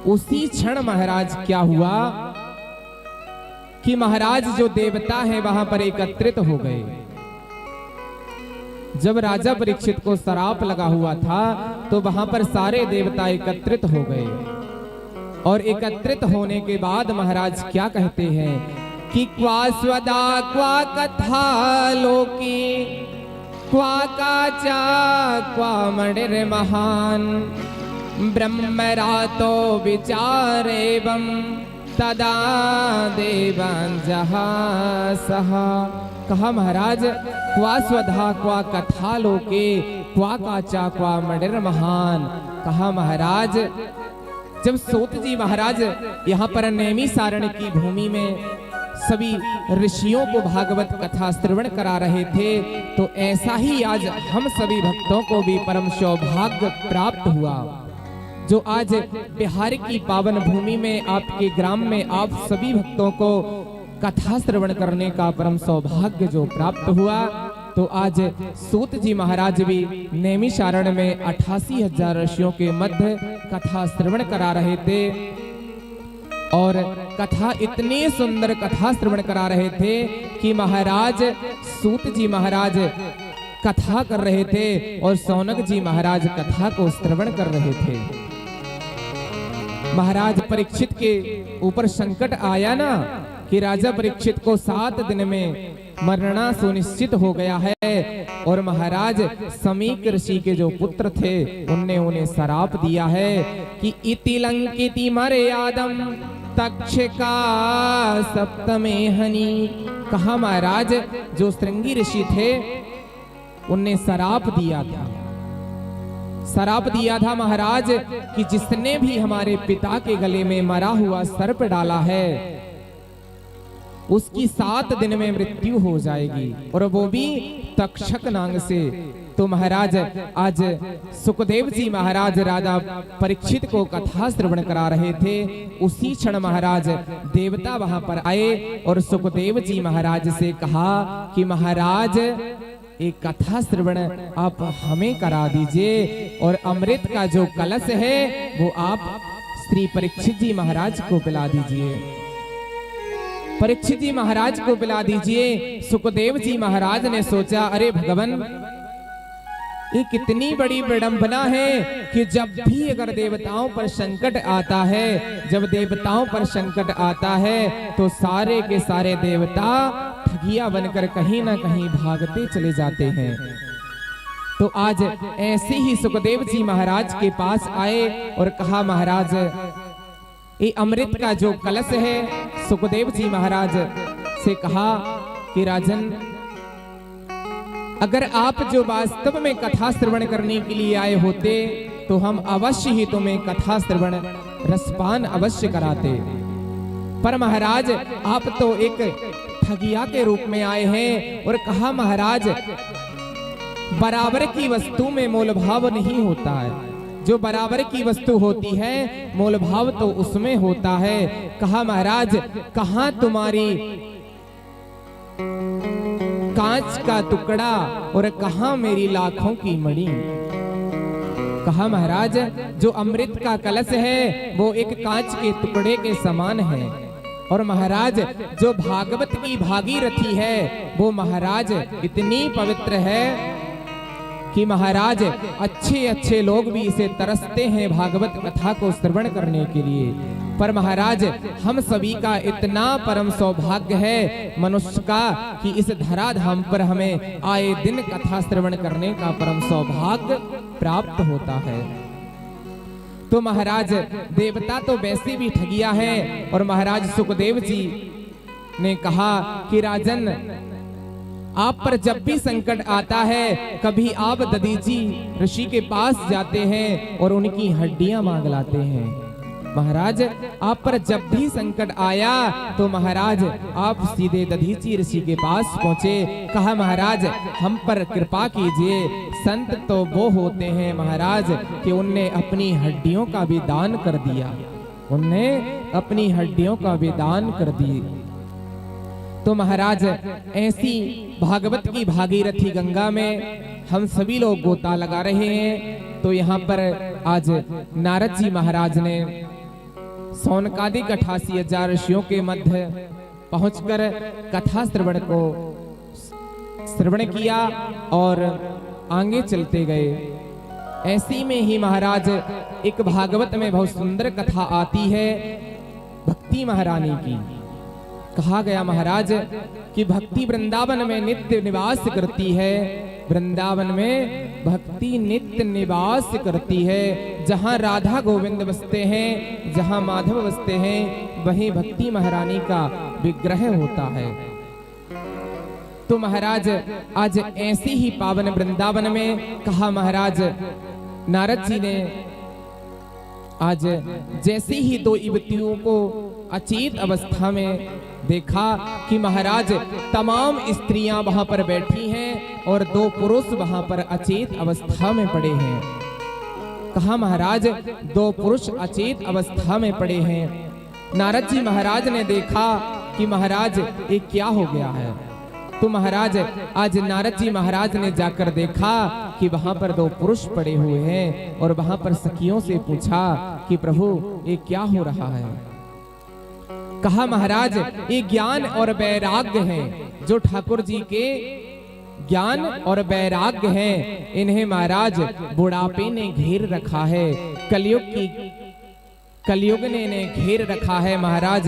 Speaker 6: उसी क्षण महाराज क्या हुआ कि महाराज जो देवता है वहां पर एकत्रित हो गए। जब राजा परीक्षित को सराप लगा हुआ था तो वहां पर सारे देवता एकत्रित हो गए और एकत्रित होने के बाद महाराज क्या कहते हैं कि क्वा स्वदा क्वा कथा लोकी क्वा काचा क्वा मणिर महान ब्रह्मरातो विचारेवं तदा देवान् जहासहा। कहा महाराज क्वा स्वधा क्वा कथा लोके क्वा काचा क्वा मणिर महान। कहा महाराज जब सूत जी महाराज यहाँ पर नैमिषारण्य की भूमि में सभी ऋषियों को भागवत कथा श्रवण करा रहे थे, तो ऐसा ही आज हम सभी भक्तों को भी परम सौभाग्य प्राप्त हुआ, जो आज बिहार की पावन भूमि में आपके ग्राम में आप सभी भक्तों को कथा श्रवण करने का परम सौभाग्य जो प्राप्त हुआ। तो आज सूत जी महाराज भी नैमिषारण्य में 88,000 ऋषियों के मध्य कथा श्रवण करा रहे थे और कथा इतनी सुंदर कथा श्रवण करा रहे थे कि महाराज सूत जी महाराज कथा कर रहे थे और सौनक जी महाराज कथा को श्रवण कर रहे थे। महाराज परीक्षित के ऊपर संकट आया ना कि राजा परीक्षित को 7 दिन में मरना सुनिश्चित हो गया है और महाराज समीक ऋषि के जो पुत्र थे उनने उन्हें श्राप दिया है कि इति लंकिति मर्यादम तक्षका सप्तमे हनि। कहा महाराज जो श्रृंगी ऋषि थे उनने श्राप दिया था, श्राप दिया था महाराज कि जिसने भी हमारे पिता के गले में मरा हुआ सर्प डाला है उसकी 7 दिन में मृत्यु हो जाएगी और वो भी तक्षक नाग से। तो महाराज आज सुखदेव जी महाराज राजा परीक्षित को कथा श्रवण करा रहे थे, उसी क्षण महाराज देवता वहां पर आए और सुखदेव जी महाराज से कहा कि महाराज एक कथा श्रवण आप हमें करा दीजिए और अमृत का जो कलश है वो आप श्री परीक्षित जी महाराज को पिला दीजिए, परीक्षित जी महाराज को पिला दीजिए। सुखदेव जी महाराज ने सोचा अरे भगवान ये कितनी बड़ी विडंबना है कि जब भी अगर देवताओं पर संकट आता है, जब देवताओं पर संकट आता है तो सारे के सारे देवता ठगिया बनकर कहीं ना कहीं भागते चले जाते हैं। तो आज ऐसे ही सुखदेव जी महाराज के पास आए और कहा महाराज ये अमृत का जो कलश है, सुखदेव जी महाराज से कहा कि राजन अगर आप जो वास्तव में कथा श्रवण करने के लिए आए होते तो हम अवश्य ही तुम्हें कथा श्रवण रसपान अवश्य कराते, पर महाराज आप तो एक ठगिया के रूप में आए हैं। और कहा महाराज बराबर की वस्तु में मोल भाव नहीं होता है। जो बराबर की वस्तु होती है मोल भाव तो उसमें होता है। कहा महाराज कहां तुम्हारी कांच का टुकड़ा और कहां मेरी लाखों की मणि। कहा महाराज जो अमृत का कलश है वो एक कांच के टुकड़े के समान है, और महाराज जो भागवत की भागीरथी है वो महाराज इतनी पवित्र है कि महाराज अच्छे अच्छे लोग भी इसे तरसते हैं भागवत कथा को श्रवण करने के लिए। पर महाराज हम सभी का इतना परम सौभाग्य है मनुष्य का कि इस धराधाम पर हमें आए दिन कथा श्रवण करने का परम सौभाग्य प्राप्त होता है। तो महाराज देवता तो वैसे भी ठगिया है, और महाराज सुखदेव जी ने कहा कि राजन आप पर जब भी संकट आता है कभी आप दधीची ऋषि के पास जाते हैं और उनकी हड्डियां मांग लाते हैं। महाराज आप पर जब भी संकट आया तो महाराज आप सीधे दधीची ऋषि के पास पहुंचे। कहा महाराज हम पर कृपा कीजिए। संत तो वो होते हैं महाराज कि उनने अपनी हड्डियों का भी दान कर दिया, उनने अपनी हड्डियों का भी दान कर दी। तो महाराज ऐसी भागवत की भागीरथी गंगा में हम सभी लोग गोता लगा रहे हैं। तो यहाँ पर आज नारद जी महाराज ने सौनकादिक 88,000 ऋषियों के मध्य पहुंचकर कथा श्रवण किया और आगे चलते गए। ऐसी में ही महाराज एक भागवत में बहुत सुंदर कथा आती है भक्ति महारानी की। कहा गया महाराज कि भक्ति वृंदावन में नित्य निवास करती है, वृंदावन में भक्ति नित्य निवास करती है। जहां राधा गोविंद बसते हैं, जहां माधव बसते हैं, वहीं भक्ति महारानी का विग्रह होता है। तो महाराज आज ऐसी ही पावन वृंदावन में कहा महाराज नारद जी ने आज जैसे ही दो युवतियों को अचेत अवस्था में देखा कि महाराज तमाम स्त्रियां वहां पर बैठी हैं और दो पुरुष वहां पर अचेत अवस्था में पड़े हैं। कहा महाराज दो पुरुष अचेत अवस्था में पड़े हैं। नारद जी महाराज ने देखा कि महाराज ये क्या हो गया है। तो महाराज आज नारद जी महाराज ने जाकर देखा कि वहां पर दो पुरुष पड़े हुए हैं, और वहां पर सखियों से पूछा कि प्रभु ये क्या हो रहा है। कहा महाराज ये ज्ञान और वैराग्य है, जो ठाकुर जी के ज्ञान और वैराग्य हैं, इन्हें महाराज बुढ़ापे ने घेर रखा है, कलयुग ने इन्हें घेर रखा है। महाराज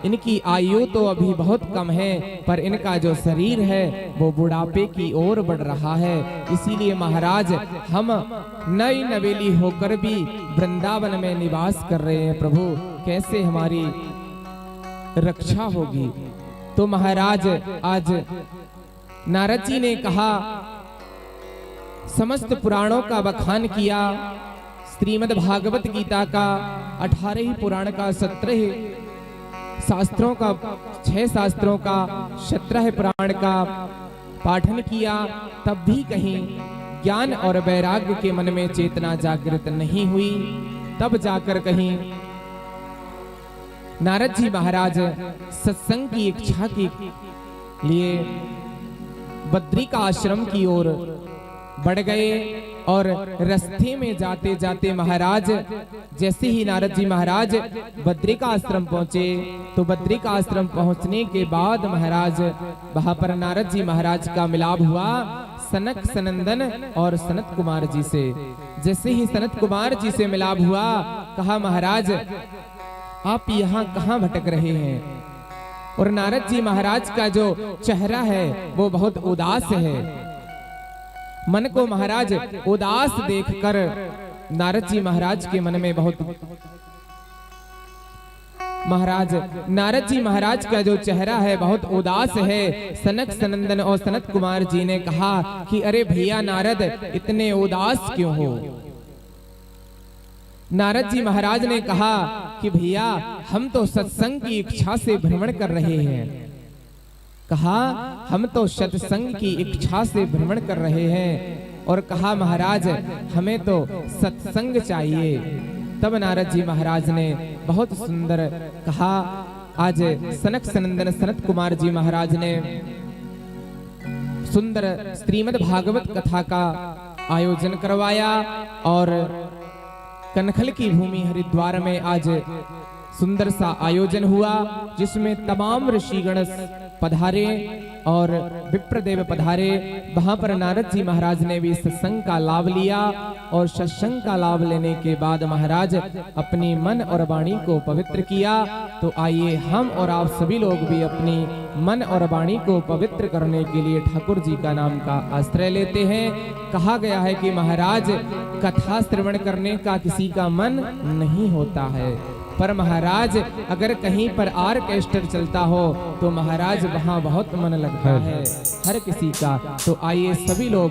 Speaker 6: इनकी आयु तो अभी बहुत कम है, पर इनका जो शरीर है वो बुढ़ापे की ओर बढ़ रहा है। इसीलिए महाराज हम नई नवेली होकर भी वृंदावन में निवास कर रहे हैं। प्रभु कैसे हमारी रक्षा होगी। तो महाराज आज नारद जी ने कहा समस्त पुराणों का बखान किया, श्रीमद् भागवत गीता का 18 पुराण का 17 शास्त्रों का 6 शास्त्रों का 17 पुराण का पाठन किया, तब भी कहीं ज्ञान और वैराग्य के मन में चेतना जागृत नहीं हुई। तब जाकर कहीं नारद जी महाराज सत्संग की इच्छा के लिए बद्री का आश्रम की ओर बढ़ गए, और रास्ते में जाते जाते महाराज जैसे ही नारद जी महाराज बद्री का आश्रम पहुंचे, तो बद्री का आश्रम पहुंचने के बाद महाराज वहां पर नारद जी महाराज का मिलाप हुआ सनक सनंदन और सनत कुमार जी से। जैसे ही सनत कुमार जी से मिलाप हुआ, कहा महाराज आप यहाँ कहाँ भटक रहे हैं। और नारद जी महाराज का जो चेहरा है वो बहुत उदास है। मन को महाराज उदास देखकर नारद जी महाराज के मन में बहुत नारद जी महाराज का जो चेहरा है बहुत उदास है। सनक सनंदन और सनत कुमार जी ने कहा कि अरे भैया नारद इतने उदास क्यों हो। नारद जी महाराज ने कहा कि भैया हम तो सत्संग की इच्छा से भ्रमण कर रहे हैं। कहा हम तो सत्संग की इच्छा से भ्रमण कर रहे हैं। और कहा महाराज हमें तो सत्संग चाहिए। तब नारद जी महाराज ने बहुत सुंदर कहा। आज सनक सनंदन सनत कुमार जी महाराज ने सुंदर श्रीमद् भागवत कथा का आयोजन करवाया और कनखल की भूमि हरिद्वार में आज सुंदर सा आयोजन हुआ, जिसमें तमाम ऋषिगण पधारे और विप्रदेव पधारे। वहां पर नारद जी महाराज ने भी सत्संग का लाभ लिया और सत्संग का लाभ लेने के बाद महाराज अपनी मन और वाणी को पवित्र किया। तो आइए हम और आप सभी लोग भी अपनी मन और वाणी को पवित्र करने के लिए ठाकुर जी का नाम का आश्रय लेते हैं। कहा गया है कि महाराज कथा श्रवण करने का किसी का मन नहीं होता है, पर महाराज अगर कहीं पर ऑर्केस्ट्रा चलता हो तो महाराज वहाँ बहुत मन लगता है हर किसी का। तो आइए सभी लोग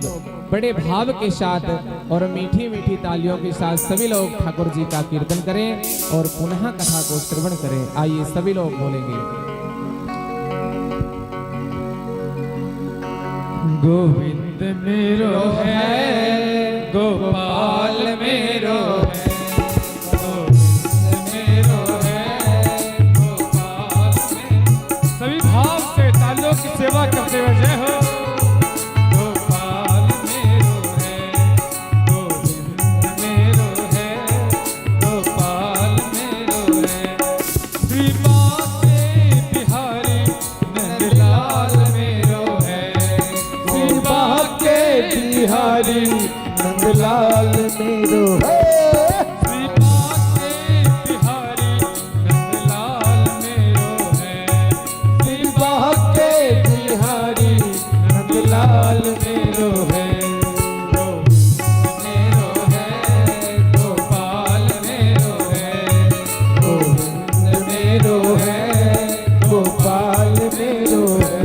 Speaker 6: बड़े भाव के साथ और मीठी मीठी तालियों के साथ सभी लोग ठाकुर जी का कीर्तन करें और पुनः कथा को श्रवण करें। आइए सभी लोग बोलेंगे।
Speaker 2: गोविंद मेरो है, गोपाल मेरो है, गोविंद मेरो है, गोपाल मेरो। सभी भाव से तालियों की सेवा करते हुए जय हो। गोपाल मेरो है, गोविंद मेरो है, गोपाल मेरो है। श्री बाके बिहारी नंदलाल मेरो है, श्री बाके बिहारी
Speaker 1: नंदलाल मेरो है।
Speaker 2: श्री बाके बिहारी नंदलाल मेरो है, श्री
Speaker 1: बाके बिहारी नंदलाल मेरो है।
Speaker 2: गोविंद मेरो है, गोपाल मेरो है,
Speaker 1: गोविंद मेरो है, गोपाल मेरो है।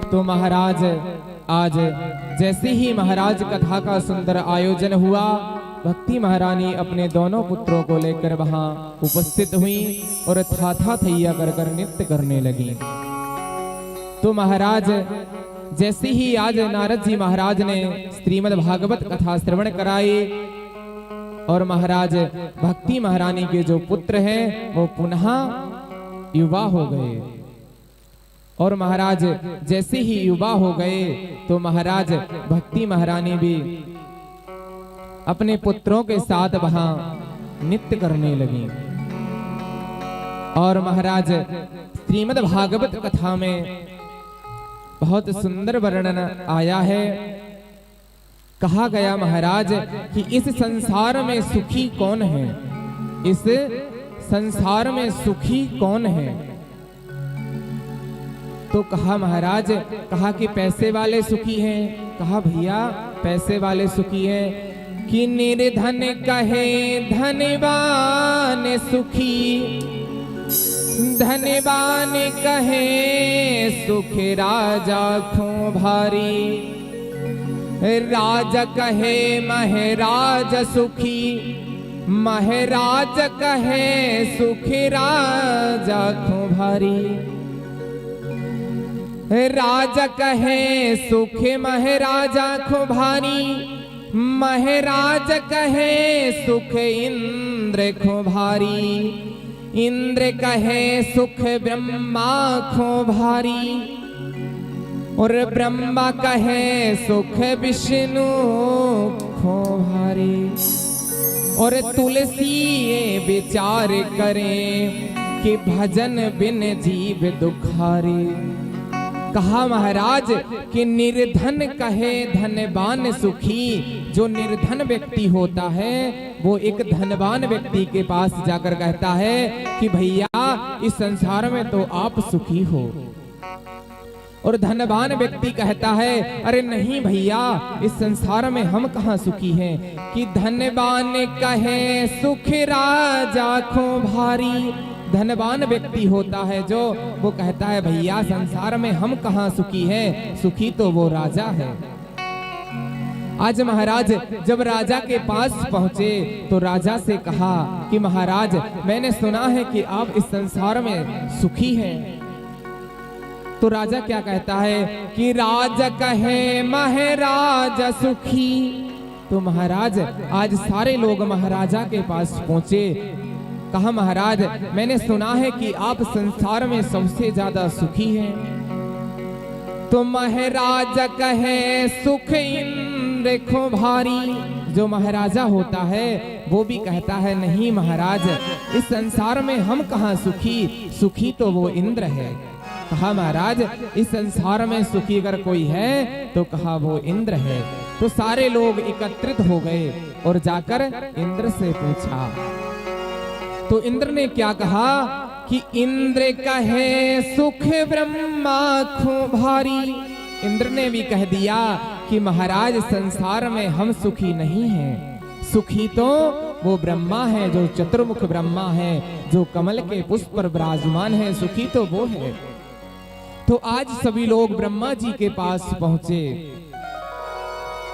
Speaker 6: तो महाराज आज जैसे ही महाराज कथा का सुंदर आयोजन हुआ, भक्ति महारानी अपने दोनों पुत्रों को लेकर वहां उपस्थित हुई और था थैया कर कर नृत्य करने लगी। तो महाराज जैसे ही आज नारद जी महाराज ने श्रीमद् भागवत कथा श्रवण कराई और महाराज भक्ति महारानी के जो पुत्र हैं वो पुनः युवा हो गए। और महाराज जैसे ही युवा हो गए तो महाराज भक्ति महारानी भी अपने पुत्रों के साथ वहां नृत्य करने लगी। और महाराज श्रीमद् भागवत कथा में बहुत सुंदर वर्णन आया है। कहा गया महाराज कि इस संसार में सुखी कौन है, इस संसार में सुखी कौन है। तो कहा महाराज, कहा कि पैसे वाले सुखी हैं। कहा भैया पैसे वाले सुखी हैं कि निर्धन कहे धनवान सुखी, धनवान कहे सुख राजा खो भारी, राजा कहे महराज सुखी, महराज कहे सुख राजा खो भारी, राजा कहे सुख महराजा खो भारी, महराज कहे सुख इंद्र खो भारी, इंद्र कहे सुख ब्रह्मा खो भारी, और ब्रह्मा कहे सुख विष्णु खो भारी। और तुलसी ये विचार करें कि भजन बिन जीव दुखारे। कहा महाराज कि निर्धन कहे धनवान सुखी। जो निर्धन व्यक्ति होता है वो एक धनवान व्यक्ति के पास जाकर कहता है कि भैया इस संसार में तो आप सुखी हो। और धनवान व्यक्ति कहता है अरे नहीं भैया इस संसार में हम कहाँ सुखी हैं। कि धनवान कहे सुख राजा खो भारी। धनवान व्यक्ति होता है जो वो कहता है भैया संसार में हम कहाँ सुखी हैं, सुखी तो वो राजा है। आज महाराज जब राजा के पास पहुंचे तो राजा से कहा कि महाराज मैंने सुना है कि आप इस संसार में सुखी हैं। तो राजा क्या कहता है कि राजा कहे महाराज सुखी। तो महाराज आज सारे लोग महाराजा के पास पहुंचे। कहा महाराज मैंने सुना है कि आप संसार में सबसे ज्यादा सुखी हैं। तो महाराज कहे सुख इंद्र खो भारी। जो महाराजा होता है वो भी कहता है नहीं महाराज इस संसार में हम कहाँ सुखी, सुखी तो वो इंद्र है। कहा महाराज इस संसार में सुखी अगर कोई है तो कहा वो इंद्र है। तो सारे लोग एकत्रित हो गए और जाकर इंद्र से पूछा। तो इंद्र ने क्या कहा कि इंद्र कहे सुख ब्रह्मा खो भारी। इंद्र ने भी कह दिया कि महाराज संसार में हम सुखी नहीं हैं, सुखी तो वो ब्रह्मा है जो चतुर्मुख ब्रह्मा है, जो कमल के पुष्प पर विराजमान है, सुखी तो वो है। तो आज सभी लोग ब्रह्मा जी के पास पहुंचे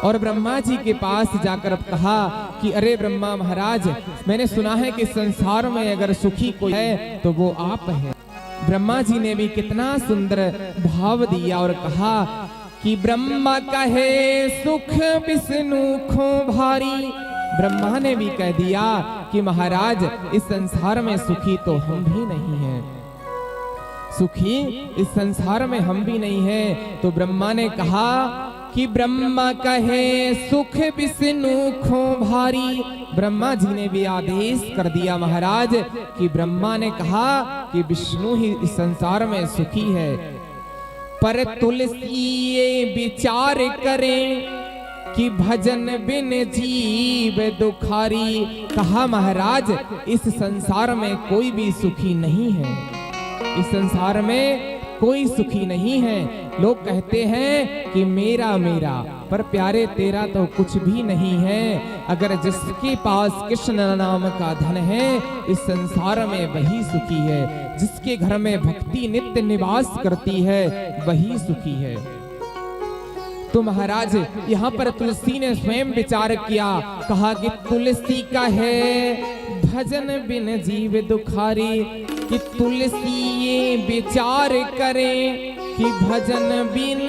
Speaker 6: और ब्रह्मा जी के पास जाकर कहा कि अरे ब्रह्मा महाराज मैंने सुना है कि संसार में अगर सुखी कोई है तो वो आप हैं। ब्रह्मा जी ने भी कितना सुंदर भाव दिया और कहा कि ब्रह्मा कहे सुख विष्णु खो भारी। ब्रह्मा ने भी कह दिया कि महाराज इस संसार में सुखी तो हम भी नहीं हैं, सुखी इस संसार में हम भी नहीं हैं। तो ब्रह्मा ने कहा कि ब्रह्मा कहे सुख विष्णु खो भारी। ब्रह्मा जी ने भी आदेश कर दिया महाराज कि ब्रह्मा ने कहा कि विष्णु ही इस संसार में सुखी है। पर तुलसी ये विचार करें कि भजन बिन जीव दुखारी। कहा महाराज इस संसार में कोई भी सुखी नहीं है, इस संसार में कोई सुखी नहीं है। लोग कहते हैं कि मेरा मेरा, पर प्यारे तेरा तो कुछ भी नहीं है। अगर जिसके पास कृष्ण नाम का धन है इस संसार में वही सुखी है। जिसके घर में भक्ति नित्य निवास करती है वही सुखी है। तो महाराज यहाँ पर तुलसी ने स्वयं विचार किया। कहा कि तुलसी का है भजन बिन जीव दुखारी। कि तुलसी ये विचार करें कि भजन बिन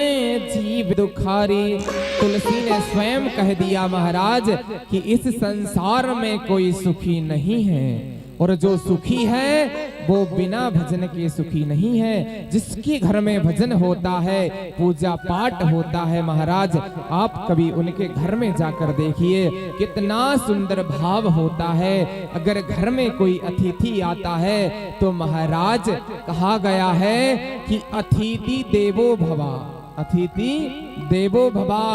Speaker 6: जीव दुखारी। तुलसी ने स्वयं कह दिया महाराज कि इस संसार में कोई सुखी नहीं है, और जो सुखी है वो बिना भजन के सुखी नहीं है। जिसके घर में भजन होता है, पूजा पाठ होता है महाराज, आप कभी उनके घर में जाकर देखिए कितना सुंदर भाव होता है। अगर घर में कोई अतिथि आता है तो महाराज कहा गया है कि अतिथि देवो भवा, अतिथि देवो भवा,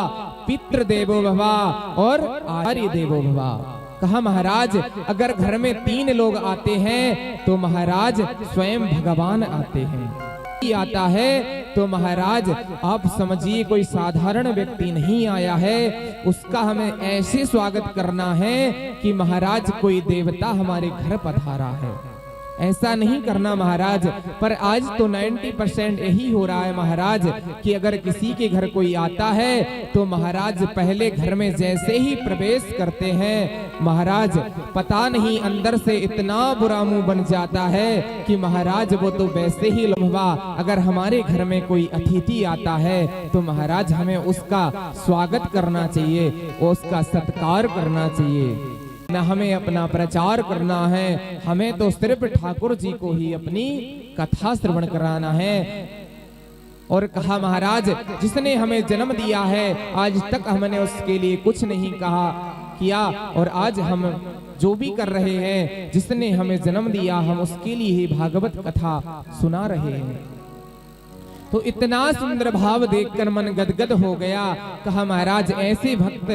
Speaker 6: पितृ देवो भवा और आर्य देवो भवा। कहा महाराज अगर घर में 3 लोग आते हैं तो महाराज स्वयं भगवान आते हैं। आता है तो महाराज आप समझिए कोई साधारण व्यक्ति नहीं आया है, उसका हमें ऐसे स्वागत करना है कि महाराज कोई देवता हमारे घर पधारा है। ऐसा नहीं करना महाराज। पर आज तो 90% यही हो रहा है महाराज कि अगर किसी के घर कोई आता है तो महाराज पहले घर में जैसे ही प्रवेश करते हैं महाराज पता नहीं अंदर से इतना बुरा मुंह बन जाता है कि महाराज वो तो वैसे ही लम्हा। अगर हमारे घर में कोई अतिथि आता है तो महाराज हमें उसका स्वागत करना चाहिए, उसका सत्कार करना चाहिए, न हमें अपना प्रचार करना है। हमें तो सिर्फ ठाकुर जी को ही अपनी कथा श्रवण कराना है। और कहा महाराज जिसने हमें जन्म दिया है आज तक हमने उसके लिए कुछ नहीं कहा किया, और आज हम जो भी कर रहे हैं जिसने हमें जन्म दिया हम उसके लिए ही भागवत कथा सुना रहे हैं। तो इतना सुंदर भाव देखकर मन गदगद हो गया। कहा महाराज ऐसे भक्त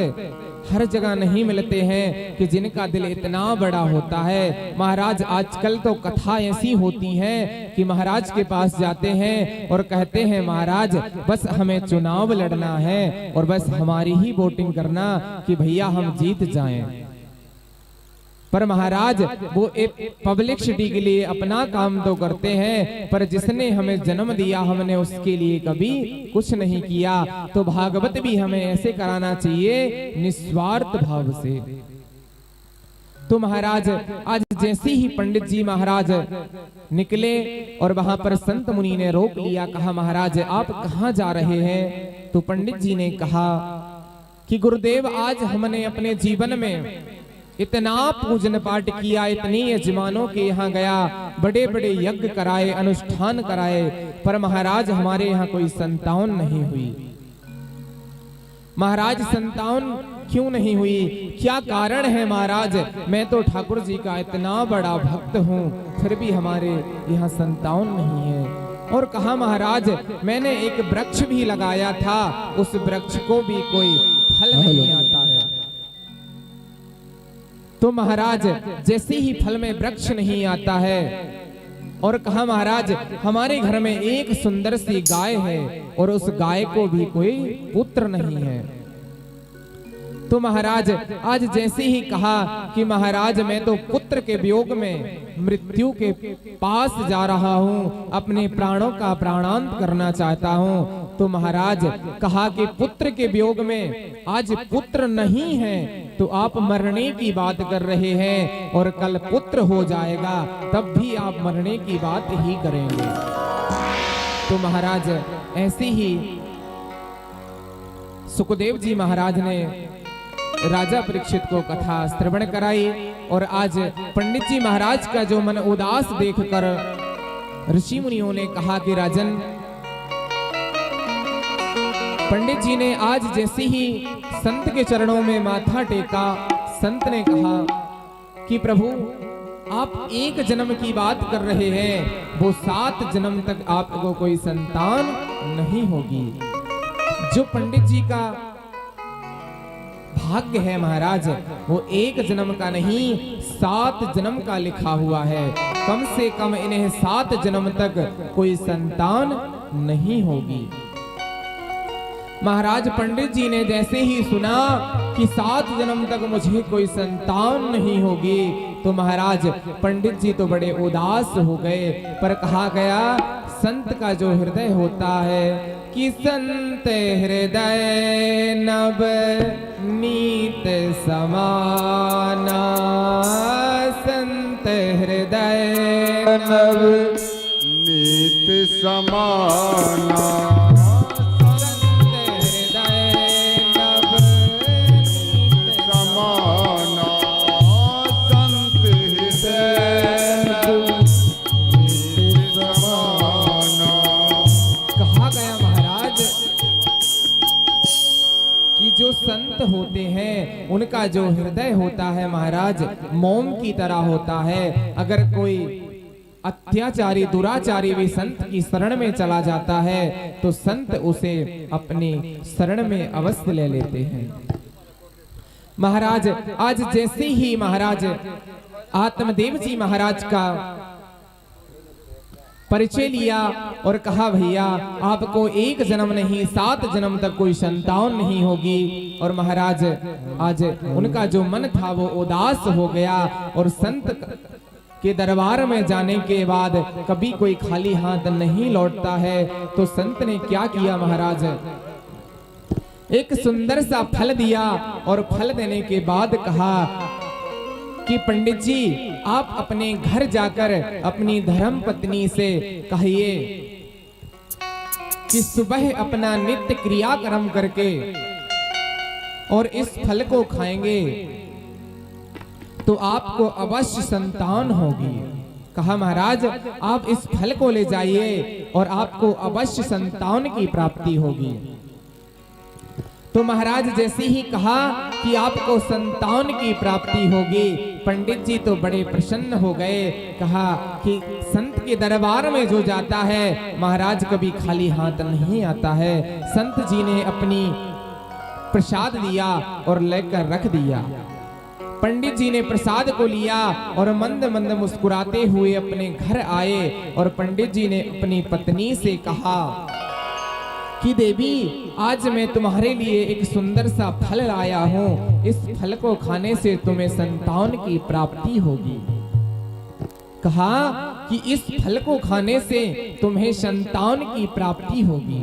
Speaker 6: हर जगह नहीं मिलते हैं कि जिनका दिल इतना बड़ा होता है। महाराज आजकल तो कथा ऐसी होती है कि महाराज के पास जाते हैं और कहते हैं महाराज बस हमें चुनाव लड़ना है और बस हमारी ही वोटिंग करना कि भैया हम जीत जाएं। पर महाराज वो एक पब्लिसिटी के लिए अपना काम तो करते हैं, पर जिसने हमें जन्म दिया हमने उसके लिए कभी कुछ नहीं किया। तो भागवत भी हमें ऐसे कराना चाहिए निस्वार्थ भाव से। तो महाराज आज जैसे ही पंडित जी महाराज निकले और वहां पर संत मुनि ने रोक लिया। कहा महाराज आप कहाँ जा रहे हैं? तो पंडित जी ने कहा कि गुरुदेव आज हमने अपने जीवन में इतना पूजन पाठ किया, इतने यजमानों के यहाँ गया, बड़े बड़े यज्ञ कराए, अनुष्ठान कराए, पर महाराज हमारे यहाँ कोई संतान नहीं हुई। महाराज संतान क्यों नहीं हुई? क्या कारण है महाराज? मैं तो ठाकुर जी का इतना बड़ा भक्त हूँ फिर भी हमारे यहाँ संतान नहीं है। और कहा महाराज मैंने एक वृक्ष भी लगाया था, उस वृक्ष को भी कोई फल नहीं आता है। तो महाराज जैसे ही फल में वृक्ष नहीं आता है। और कहा महाराज हमारे घर में एक सुंदर सी गाय है और उस गाय को भी कोई पुत्र नहीं है। तो महाराज आज जैसे ही कहा कि महाराज मैं तो पुत्र के वियोग में मृत्यु के पास जा रहा हूँ, अपने प्राणों का प्राणांत करना चाहता हूँ। तो महाराज कहा कि पुत्र के वियोग में आज पुत्र नहीं है तो आप मरने की बात कर रहे हैं, और कल पुत्र हो जाएगा तब भी आप मरने की बात ही करेंगे। तो महाराज ऐसे ही सुखदेव जी महाराज ने राजा परीक्षित को कथा श्रवण कराई। और आज पंडित जी महाराज का जो मन उदास देखकर ऋषि मुनियों ने कहा कि राजन, पंडित जी ने आज जैसे ही संत के चरणों में माथा टेका, संत ने कहा कि प्रभु आप एक जन्म की बात कर रहे हैं, वो 7 जन्म तक आपको कोई संतान नहीं होगी। जो पंडित जी का भाग्य है महाराज वो एक जन्म का नहीं 7 जन्म का लिखा हुआ है। कम से कम इन्हें 7 जन्म तक कोई संतान नहीं होगी। महाराज पंडित जी ने जैसे ही सुना कि 7 जन्म तक मुझे कोई संतान नहीं होगी तो महाराज पंडित जी तो बड़े उदास हो गए। पर कहा गया संत का जो हृदय होता है कि संत हृदय नव नीत समाना, संत हृदय
Speaker 7: नव नीत समाना समाना संत हृदय समाना।
Speaker 6: कहा गया महाराज कि जो संत होते हैं उनका जो हृदय होता है महाराज मोम की तरह होता है। अगर कोई अत्याचारी दुराचारी भी संत की शरण में चला जाता है तो संत उसे अपनी शरण में अवश्य ले लेते हैं। महाराज आज जैसे ही महाराज आत्मदेव जी महाराज का परिचय लिया और कहा भैया आपको 1 जन्म नहीं 7 जन्म तक कोई संतान नहीं होगी। और महाराज आज उनका जो मन था वो उदास हो गया और संत के दरबार में जाने के बाद कभी कोई खाली हाथ नहीं लौटता है। तो संत ने क्या किया महाराज, एक सुंदर सा फल दिया और फल देने के बाद कहा कि पंडित जी आप अपने घर जाकर अपनी धर्म पत्नी से कहिए कि सुबह अपना नित्य क्रियाक्रम करके और इस फल को खाएंगे तो आपको अवश्य संतान होगी। कहा महाराज आप इस फल को ले जाइए और आपको अवश्य संतान की प्राप्ति होगी। तो महाराज जैसे ही कहा कि आपको संतान की प्राप्ति होगी, पंडित जी तो बड़े प्रसन्न हो गए। कहा कि संत के दरबार में जो जाता है महाराज कभी खाली हाथ नहीं आता है। संत जी ने अपनी प्रसाद दिया और लेकर रख दिया। पंडित जी ने प्रसाद को लिया और मंद मंद मुस्कुराते हुए अपने घर आए और पंडित जी ने अपनी पत्नी से कहा कि देवी आज मैं तुम्हारे लिए एक सुंदर सा फल लाया हूँ, इस फल को खाने से तुम्हें संतान की प्राप्ति होगी। कहा कि इस फल को खाने से तुम्हें संतान की प्राप्ति होगी।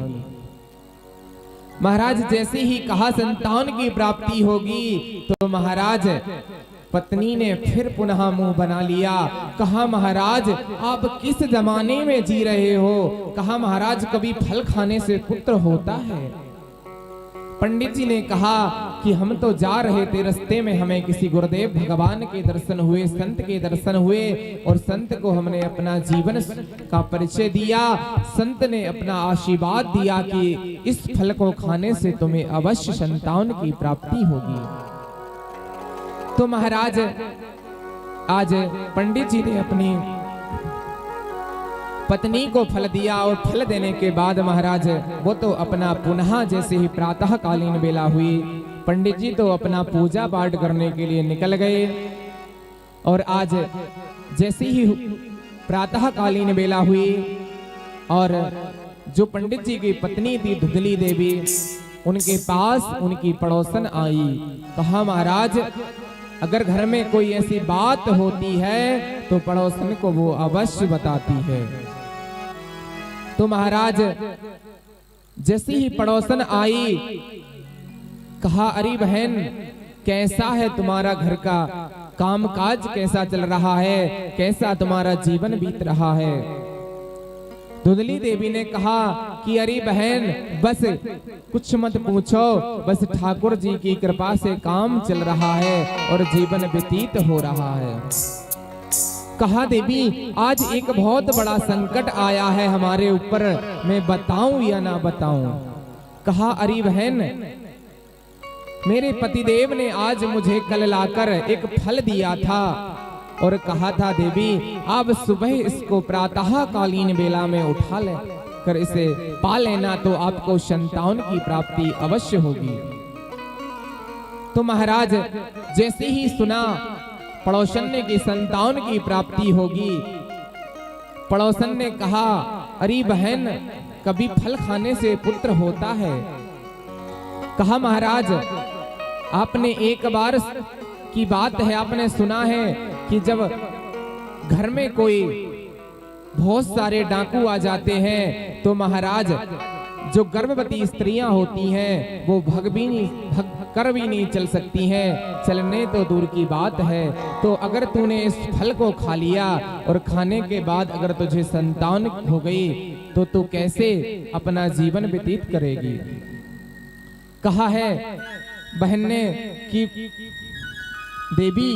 Speaker 6: महाराज जैसे ही कहा संतान की प्राप्ति होगी तो महाराज पत्नी ने फिर पुनः मुंह बना लिया। कहा महाराज आप किस जमाने में जी रहे हो। कहा महाराज कभी फल खाने से पुत्र होता है। पंडित जी ने कहा कि हम तो जा रहे थे, रास्ते में हमें किसी गुरुदेव भगवान के दर्शन हुए, संत के दर्शन हुए और संत को हमने अपना जीवन का परिचय दिया। संत ने अपना आशीर्वाद दिया कि इस फल को खाने से तुम्हें अवश्य संतान की प्राप्ति होगी। तो महाराज आज पंडित जी ने अपनी पत्नी को फल दिया और फल देने के बाद महाराज वो तो अपना पुनः जैसे ही प्रातः कालीन बेला हुई, पंडित जी तो अपना पूजा पाठ करने के लिए निकल गए। और आज जैसे ही प्रातः कालीन बेला हुई और जो पंडित जी की पत्नी थी धुंधली देवी, उनके पास उनकी पड़ोसन आई। कहा महाराज अगर घर में कोई ऐसी बात होती है तो पड़ोसन को वो अवश्य बताती है। तो महाराज जैसे ही पड़ोसन आई, कहा अरे बहन कैसा है तुम्हारा घर का कामकाज, कैसा चल रहा है, कैसा तुम्हारा जीवन बीत रहा है। धुंधली देवी ने कहा कि अरे बहन बस कुछ मत पूछो, बस ठाकुर जी की कृपा से काम चल रहा है और जीवन व्यतीत हो रहा है। कहा देवी आज एक बहुत बड़ा संकट आया है हमारे ऊपर, मैं बताऊं या ना बताऊं। कहा अरे बहन मेरे पतिदेव ने आज मुझे कल लाकर एक फल दिया था और कहा था देवी आप सुबह इसको प्रातः कालीन बेला में उठा ले कर इसे पा लेना तो आपको संतान की प्राप्ति अवश्य होगी। तो महाराज जैसे ही सुना पड़ोसन ने की संतान की प्राप्ति होगी, पड़ोसन ने कहा अरे बहन कभी फल खाने से पुत्र होता है। कहा महाराज आपने एक बार की बात है, आपने सुना है कि जब घर में कोई बहुत सारे डाकू आ जाते हैं तो महाराज जो गर्भवती स्त्रियां होती हैं वो भग कर भी नहीं चल सकती हैं, चलने तो दूर की बात है। तो अगर तूने इस फल को खा लिया और खाने के बाद अगर तुझे संतान हो गई, तो तू कैसे अपना जीवन व्यतीत करेगी। कहा है बहन ने कि देवी,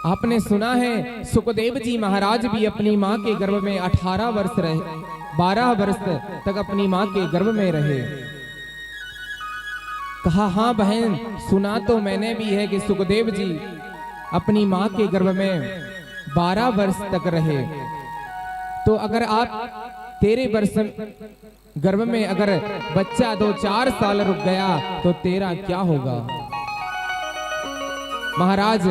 Speaker 6: आपने सुना है सुखदेव जी महाराज भी अपनी माँ के गर्भ में 18 वर्ष रहे, 12 वर्ष तक अपनी माँ के गर्भ में रहे। कहा हाँ बहन, सुना तो मैंने भी है कि सुखदेव जी अपनी माँ के गर्भ में 12 वर्ष तक रहे। तो अगर आप तेरे वर्ष गर्भ में अगर बच्चा 2-4 साल रुक गया तो तेरा क्या होगा। महाराज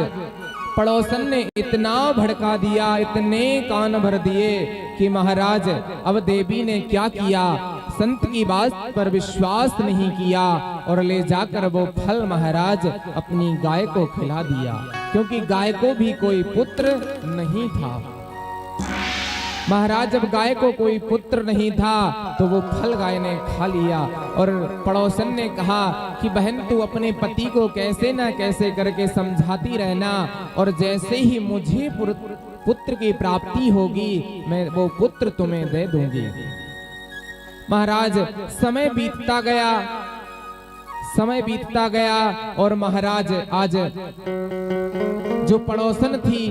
Speaker 6: पड़ोसन ने इतना भड़का दिया, इतने कान भर दिए कि महाराज अब देवी ने क्या किया, संत की बात पर विश्वास नहीं किया और ले जाकर वो फल महाराज अपनी गाय को खिला दिया, क्योंकि गाय को भी कोई पुत्र नहीं था। महाराज जब गाय को कोई पुत्र नहीं था तो वो फल गाय ने खा लिया। और पड़ोसन ने कहा कि बहन तू अपने पति को कैसे ना कैसे करके समझाती रहना, और जैसे ही मुझे पुत्र की प्राप्ति होगी मैं वो पुत्र तुम्हें दे दूंगी। महाराज समय बीतता गया, समय बीतता गया और महाराज आज जो पड़ोसन थी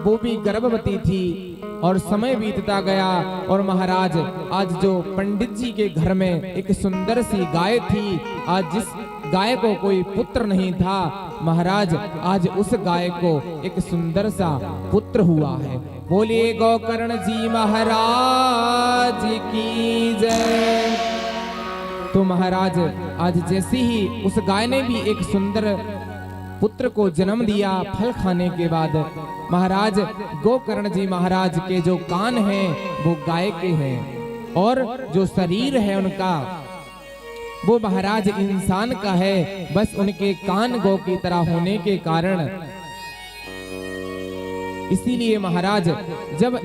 Speaker 6: वो भी गर्भवती थी और समय बीतता गया। और महाराज आज जो पंडित जी के घर में एक सुंदर सी गाय थी, आज जिस गाय को कोई पुत्र नहीं था, महाराज आज उस गाय को एक सुंदर सा पुत्र हुआ है। बोलिए गोकर्ण जी महाराज की जय। तो महाराज आज जैसे ही उस गाय ने भी एक सुंदर पुत्र को जन्म दिया फल खाने के बाद, महाराज गोकर्ण जी महाराज के जो कान हैं वो गाय के हैं और जो शरीर है उनका वो महाराज इंसान का है। बस उनके कान गौ की तरह होने के कारण इसीलिए महाराज जब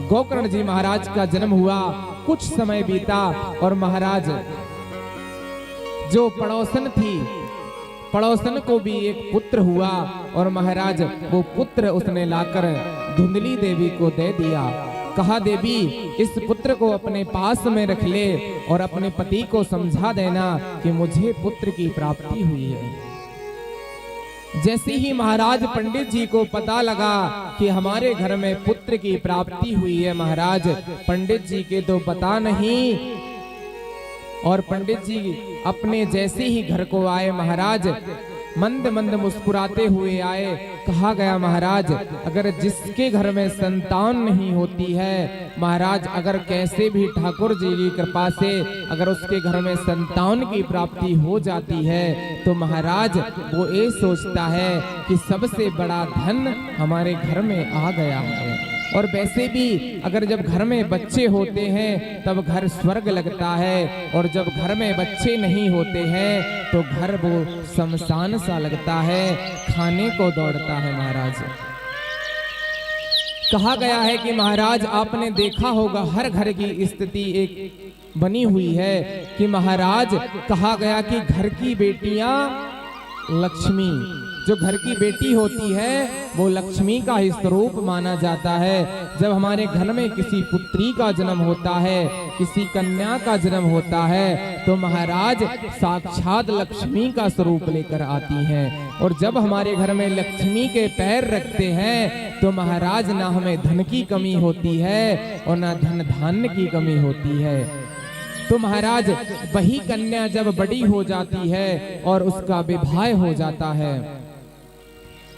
Speaker 6: गोकर्ण जी महाराज का जन्म हुआ कुछ समय बीता और महाराज जो पड़ोसन थी, पड़ोसन को भी एक पुत्र हुआ और महाराज वो पुत्र उसने लाकर धुंधली देवी को दे दिया। कहा देवी इस पुत्र को अपने पास में रख ले और अपने पति को समझा देना कि मुझे पुत्र की प्राप्ति हुई है। जैसे ही महाराज पंडित जी को पता लगा कि हमारे घर में पुत्र की प्राप्ति हुई है, महाराज पंडित जी के तो पता नहीं, और पंडित जी अपने जैसे ही घर को आए महाराज मंद मंद मुस्कुराते हुए आए। कहा गया महाराज अगर जिसके घर में संतान नहीं होती है, महाराज अगर कैसे भी ठाकुर जी की कृपा से अगर उसके घर में संतान की प्राप्ति हो जाती है तो महाराज वो ये सोचता है कि सबसे बड़ा धन हमारे घर में आ गया है। और वैसे भी अगर जब घर में बच्चे होते हैं तब घर स्वर्ग लगता है, और जब घर में बच्चे नहीं होते हैं तो घर वो शमशान सा लगता है, खाने को दौड़ता है। महाराज कहा गया है कि महाराज आपने देखा होगा हर घर की स्थिति एक बनी हुई है कि महाराज कहा गया कि घर की बेटियां लक्ष्मी, जो घर की बेटी होती है वो लक्ष्मी का ही स्वरूप माना जाता है। जब हमारे घर में किसी पुत्री का जन्म होता है, किसी कन्या का जन्म होता है तो महाराज साक्षात लक्ष्मी का स्वरूप लेकर आती हैं। और जब हमारे घर में लक्ष्मी के पैर रखते हैं तो महाराज ना हमें धन की कमी होती है और ना धन धान्य की कमी होती है। तो महाराज वही कन्या जब बड़ी हो जाती है और उसका विवाह हो जाता है,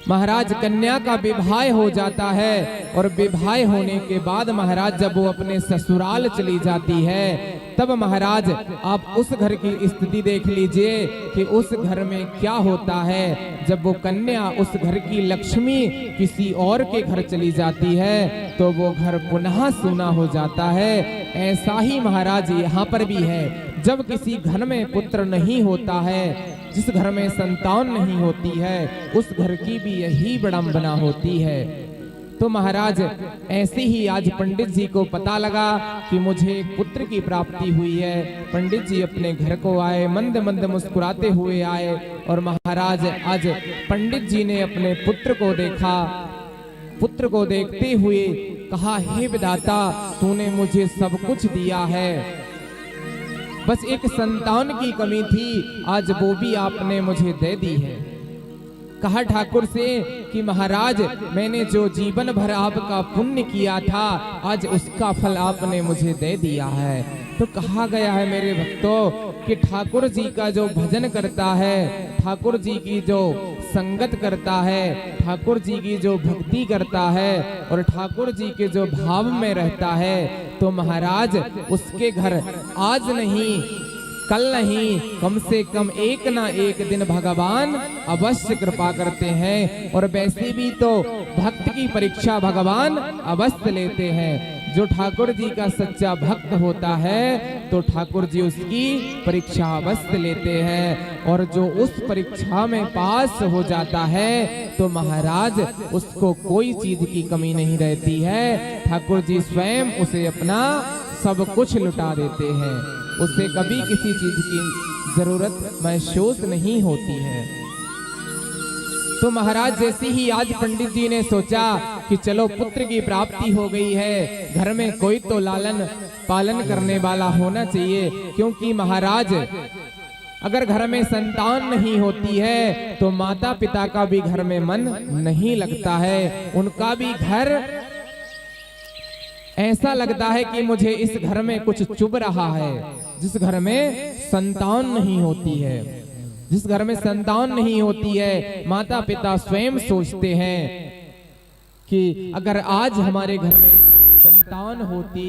Speaker 6: महाराज कन्या का विवाह हो जाता है और विवाह होने के बाद महाराज जब वो अपने ससुराल चली जाती है तब महाराज आप उस घर की स्थिति देख लीजिए कि उस घर में क्या होता है। जब वो कन्या उस घर की लक्ष्मी किसी और के घर चली जाती है तो वो घर पुनः सूना हो जाता है। ऐसा ही महाराज यहाँ पर भी है, जब किसी घर में पुत्र नहीं होता है, जिस घर में संतान नहीं होती है उस घर की भी यही विडंबना होती है। तो महाराज ऐसे ही आज पंडित जी को पता लगा कि मुझे पुत्र की प्राप्ति हुई है। पंडित जी अपने घर को आए, मंद मंद मुस्कुराते हुए आए और महाराज आज पंडित जी ने अपने पुत्र को देखा। पुत्र को देखते हुए कहा, हे विधाता, तूने मुझे सब कुछ दिया है, बस एक संतान की कमी थी, आज वो भी आपने मुझे दे दी है। कहा ठाकुर से कि महाराज, मैंने जो जीवन भर आपका पुण्य किया था, आज उसका फल आपने मुझे दे दिया है। तो कहा गया है मेरे भक्तों कि ठाकुर जी का जो भजन करता है, ठाकुर जी की जो संगत करता है, ठाकुर जी की जो भक्ति करता है और ठाकुर जी के जो भाव में रहता है, तो महाराज उसके घर आज नहीं, कल नहीं, कम से कम एक ना एक दिन भगवान अवश्य कृपा करते हैं। और वैसे भी तो भक्त की परीक्षा भगवान अवश्य लेते हैं। जो ठाकुर जी का सच्चा भक्त होता है तो ठाकुर जी उसकी परीक्षा अवश्य लेते हैं, और जो उस परीक्षा में पास हो जाता है तो महाराज उसको कोई चीज की कमी नहीं रहती है। ठाकुर जी स्वयं उसे अपना सब कुछ लुटा देते हैं, उसे कभी किसी चीज की जरूरत महसूस नहीं होती है। तो महाराज जैसे ही आज पंडित जी ने सोचा कि चलो पुत्र की प्राप्ति हो गई है, घर में कोई तो लालन पालन करने वाला होना चाहिए, क्योंकि महाराज अगर घर में संतान नहीं होती है तो माता पिता का भी घर में मन नहीं लगता है, उनका भी घर ऐसा लगता है कि मुझे इस घर में कुछ चुभ रहा है। जिस घर में संतान नहीं होती है, जिस घर में संतान नहीं होती है, माता पिता स्वयं सोचते हैं कि अगर आज हमारे घर में संतान होती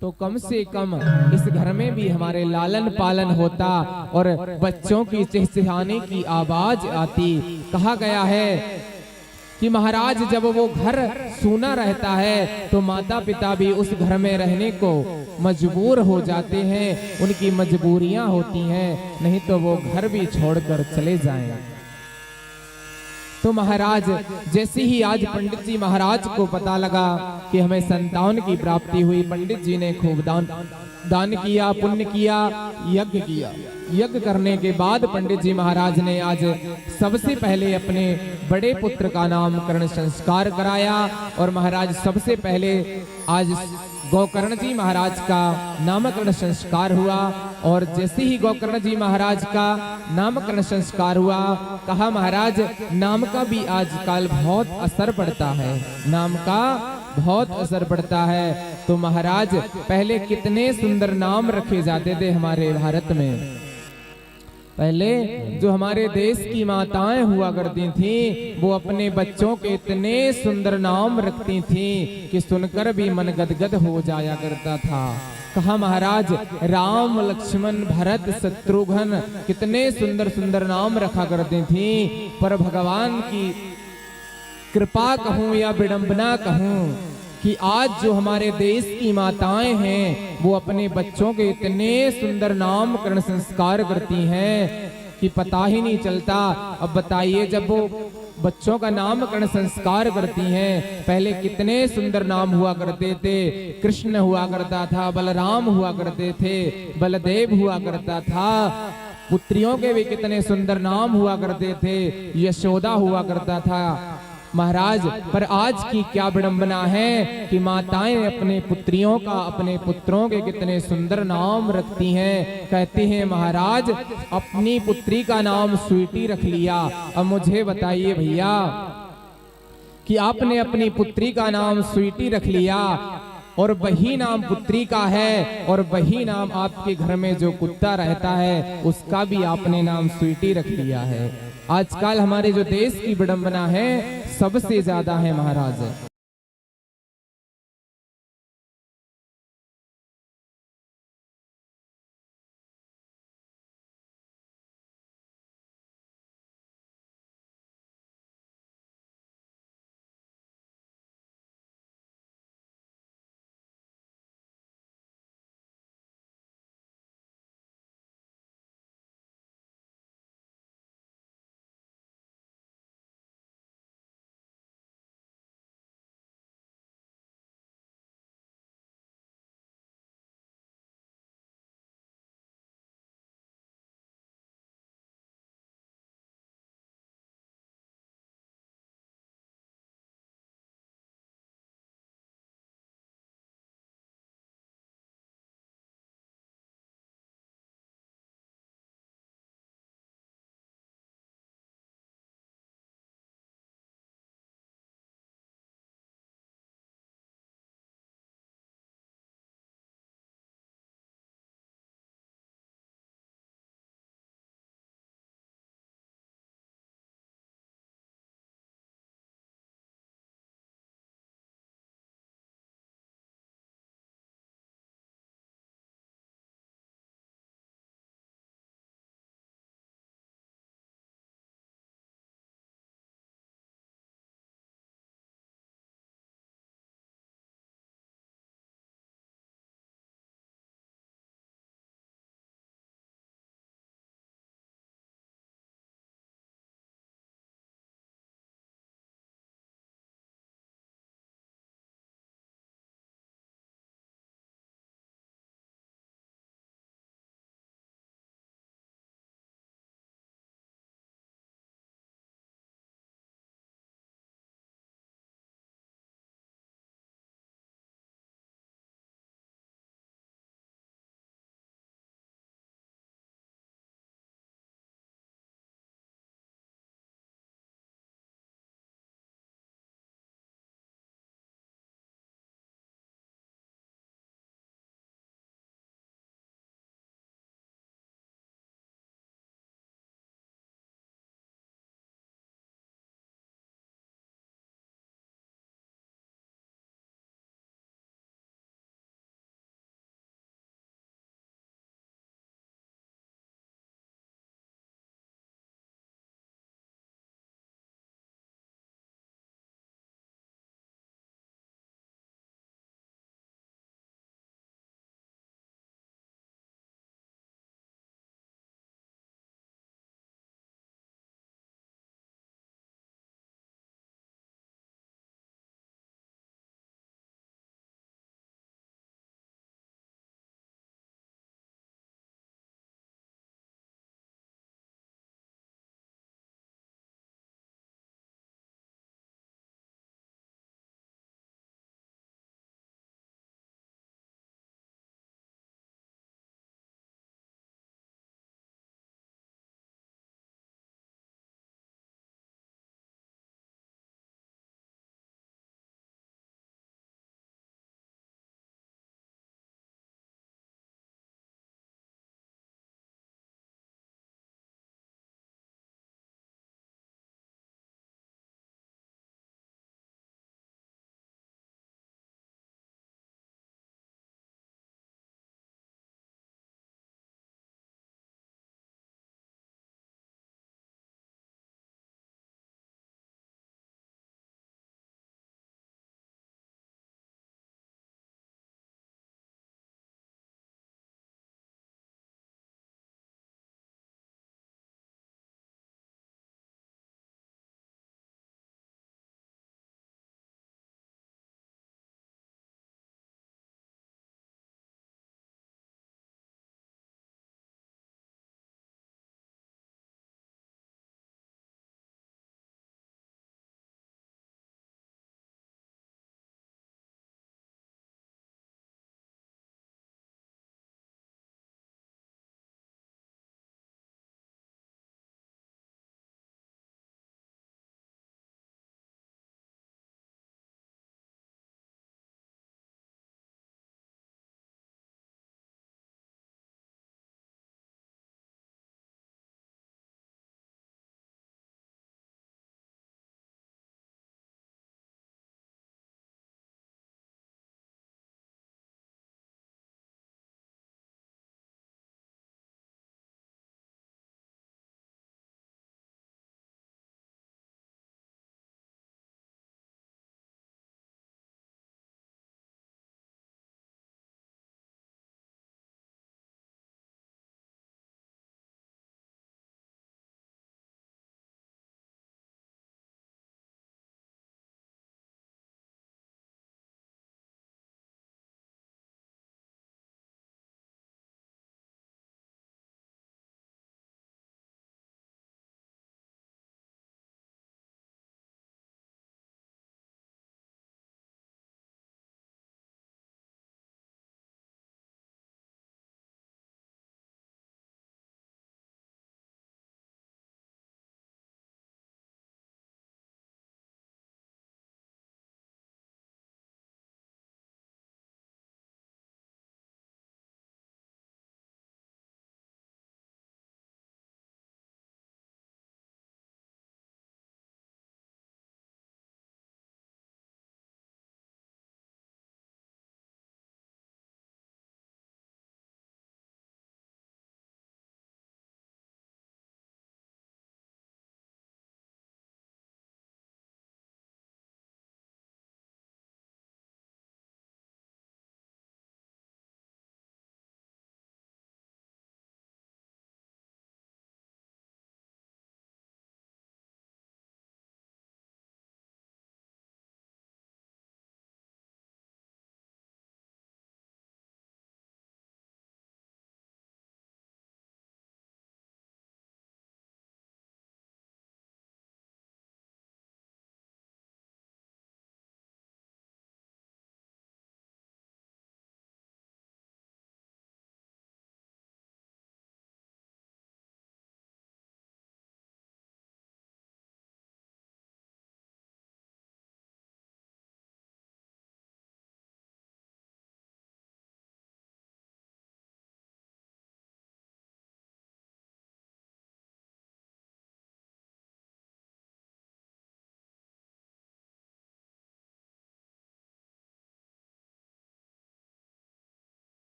Speaker 6: तो कम से कम इस घर में भी हमारे लालन पालन होता और बच्चों की चिहचिहाने की आवाज आती। कहा गया है कि महाराज जब वो घर सूना रहता है तो माता पिता भी उस घर में रहने को मजबूर हो जाते हैं, उनकी मजबूरियां होती हैं, नहीं तो वो घर भी छोड़कर चले जाएं। तो महाराज जैसे ही आज पंडित जी महाराज को पता लगा कि हमें संतान की प्राप्ति हुई, पंडित जी ने खूब दान किया, पुण्य किया, यज्ञ किया। यज्ञ करने के बाद पंडित जी महाराज ने आज सबसे पहले अपने बड़े पुत्र का नामकरण संस्कार कराया, और महाराज सबसे पहले आज गोकर्ण जी महाराज का नामकरण संस्कार हुआ। और जैसे ही गोकर्ण जी महाराज का नामकरण संस्कार हुआ, कहा महाराज नाम का भी आजकल बहुत असर पड़ता है, नाम का बहुत असर पड़ता है। तो महाराज पहले कितने सुंदर नाम रखे जाते थे हमारे भारत में। पहले जो हमारे देश की माताएं हुआ करती थीं, वो अपने बच्चों के इतने सुंदर नाम रखती थीं कि सुनकर भी मन गदगद हो जाया करता था। कहा महाराज राम लक्ष्मण भरत शत्रुघ्न, कितने सुंदर सुंदर नाम रखा करती थीं, पर भगवान की कृपा कहूं या विडंबना कहूं कि आज जो हमारे देश की माताएं हैं वो अपने बच्चों के इतने सुंदर नामकरण संस्कार करती हैं कि पता ही नहीं चलता। अब बताइए जब वो बच्चों का नामकरण संस्कार करती हैं, पहले कितने सुंदर नाम हुआ करते थे। कृष्ण हुआ करता था, बलराम हुआ करते थे, बलदेव हुआ करता था, पुत्रियों के भी कितने सुंदर नाम हुआ करते थे, यशोदा हुआ करता था महाराज। पर आज की क्या विडंबना है कि माताएं अपने पुत्रियों का, अपने पुत्रों के कितने सुंदर नाम रखती हैं। कहती हैं महाराज अपनी पुत्री का नाम स्वीटी रख लिया। अब मुझे बताइए भैया कि आपने अपनी पुत्री का नाम स्वीटी रख लिया और वही नाम पुत्री का है, और वही नाम आपके घर में जो कुत्ता रहता है उसका भी आपने नाम स्वीटी रख लिया है। आजकल हमारे जो देश की विडंबना है सबसे ज्यादा है महाराज।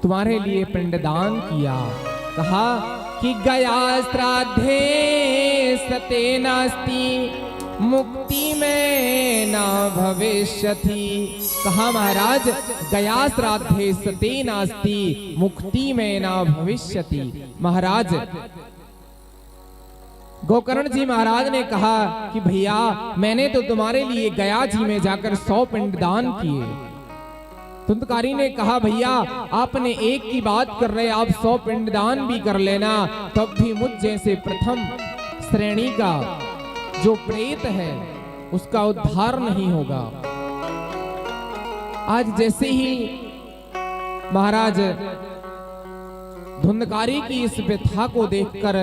Speaker 6: तुम्हारे लिए पिंडदान किया। कहा कि गया श्राद्धे सते नास्ति मुक्ति में ना भविष्यति। कहा महाराज गया श्राद्धे सते नास्ति मुक्ति में ना भविष्यति। महाराज गोकर्ण जी महाराज ने कहा कि भैया मैंने तो तुम्हारे लिए गया जी में जाकर 100 पिंडदान किए। धुंधकारी ने कहा भैया आपने एक की बात कर रहे, आप 100 पिंडदान भी कर लेना, तब भी मुझ जैसे प्रथम श्रेणी का जो प्रेत है उसका उद्धार नहीं होगा। आज जैसे ही महाराज धुंधकारी की इस व्यथा को देखकर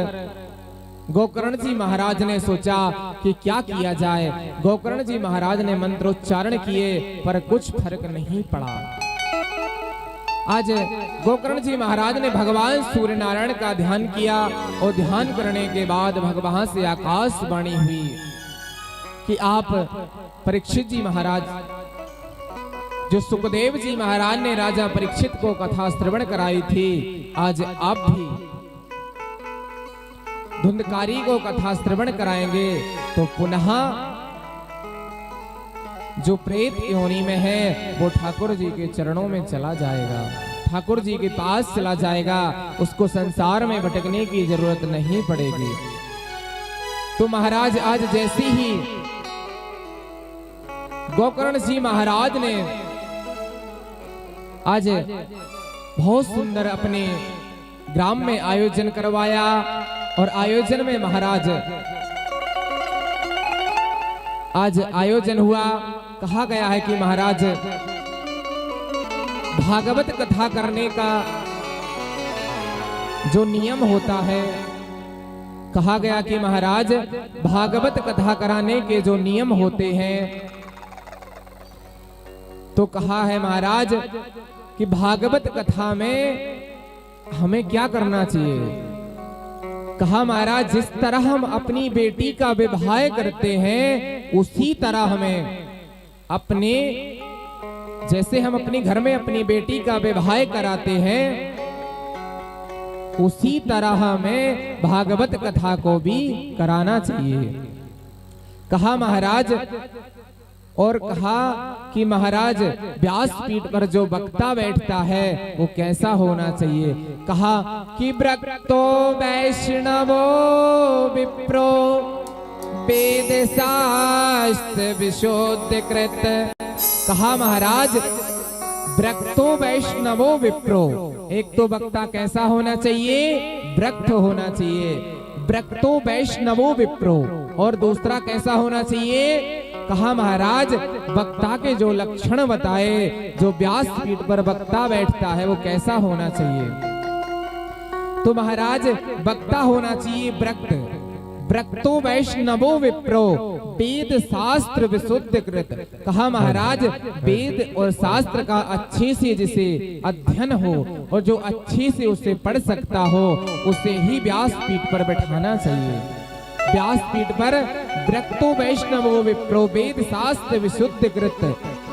Speaker 6: गोकर्ण जी महाराज ने सोचा कि क्या किया जाए। गोकर्ण जी महाराज ने मंत्रोच्चारण किए पर कुछ फर्क नहीं पड़ा। आज गोकर्ण जी महाराज ने भगवान सूर्य नारायण का ध्यान किया और ध्यान करने के बाद भगवान से आकाशवाणी हुई कि आप परीक्षित जी महाराज, जो सुखदेव जी महाराज ने राजा परीक्षित को कथा श्रवण कराई थी, आज आप भी धुंधकारी को कथा श्रवण कराएंगे तो पुनः जो प्रेत योनि में है वो ठाकुर जी के चरणों में चला जाएगा, ठाकुर जी के पास चला जाएगा, उसको संसार में भटकने की जरूरत नहीं पड़ेगी। तो महाराज आज जैसे ही गोकर्ण जी महाराज ने आज बहुत सुंदर अपने ग्राम में आयोजन करवाया और आयोजन में महाराज आज आयोजन हुआ। कहा गया है कि महाराज भागवत कथा करने का जो नियम होता है, कहा गया कि महाराज भागवत कथा कराने के जो नियम होते हैं, तो कहा है महाराज कि भागवत कथा में हमें क्या करना चाहिए। कहा महाराज जिस तरह हम अपनी बेटी का विवाह करते हैं उसी तरह हमें अपने, जैसे हम अपने घर में अपनी बेटी का विवाह कराते हैं उसी तरह हमें भागवत कथा को भी कराना चाहिए। कहा महाराज, और कहा कि महाराज व्यासपीठ पर जो वक्ता बैठता है वो कैसा होना चाहिए। कहा कि वक्तो वैष्णवो विप्रो वेद शास्त्र विशोध कृत। कहा महाराज वक्तो वैष्णवो विप्रो, एक तो वक्ता कैसा होना चाहिए, वृक्त होना चाहिए, वक्तो वैष्णवो विप्रो, और दूसरा कैसा होना चाहिए। कहा महाराज वक्ता के जो लक्षण बताए, जो व्यासपीठ पर वक्ता बैठता है वो कैसा होना चाहिए। तो महाराज वक्ता होना चाहिए वृक्त, वृक्तो वैष्णवो विप्रो वेद शास्त्र विशुद्ध कृत। कहा महाराज वेद और शास्त्र का अच्छे से जिसे अध्ययन हो और जो अच्छे से उसे पढ़ सकता हो उसे ही व्यासपीठ पर बैठाना चाहिए। व्यासपीठ पर वृक्तो वैष्णवो विप्रो वेद शास्त्र विशुद्ध कृत।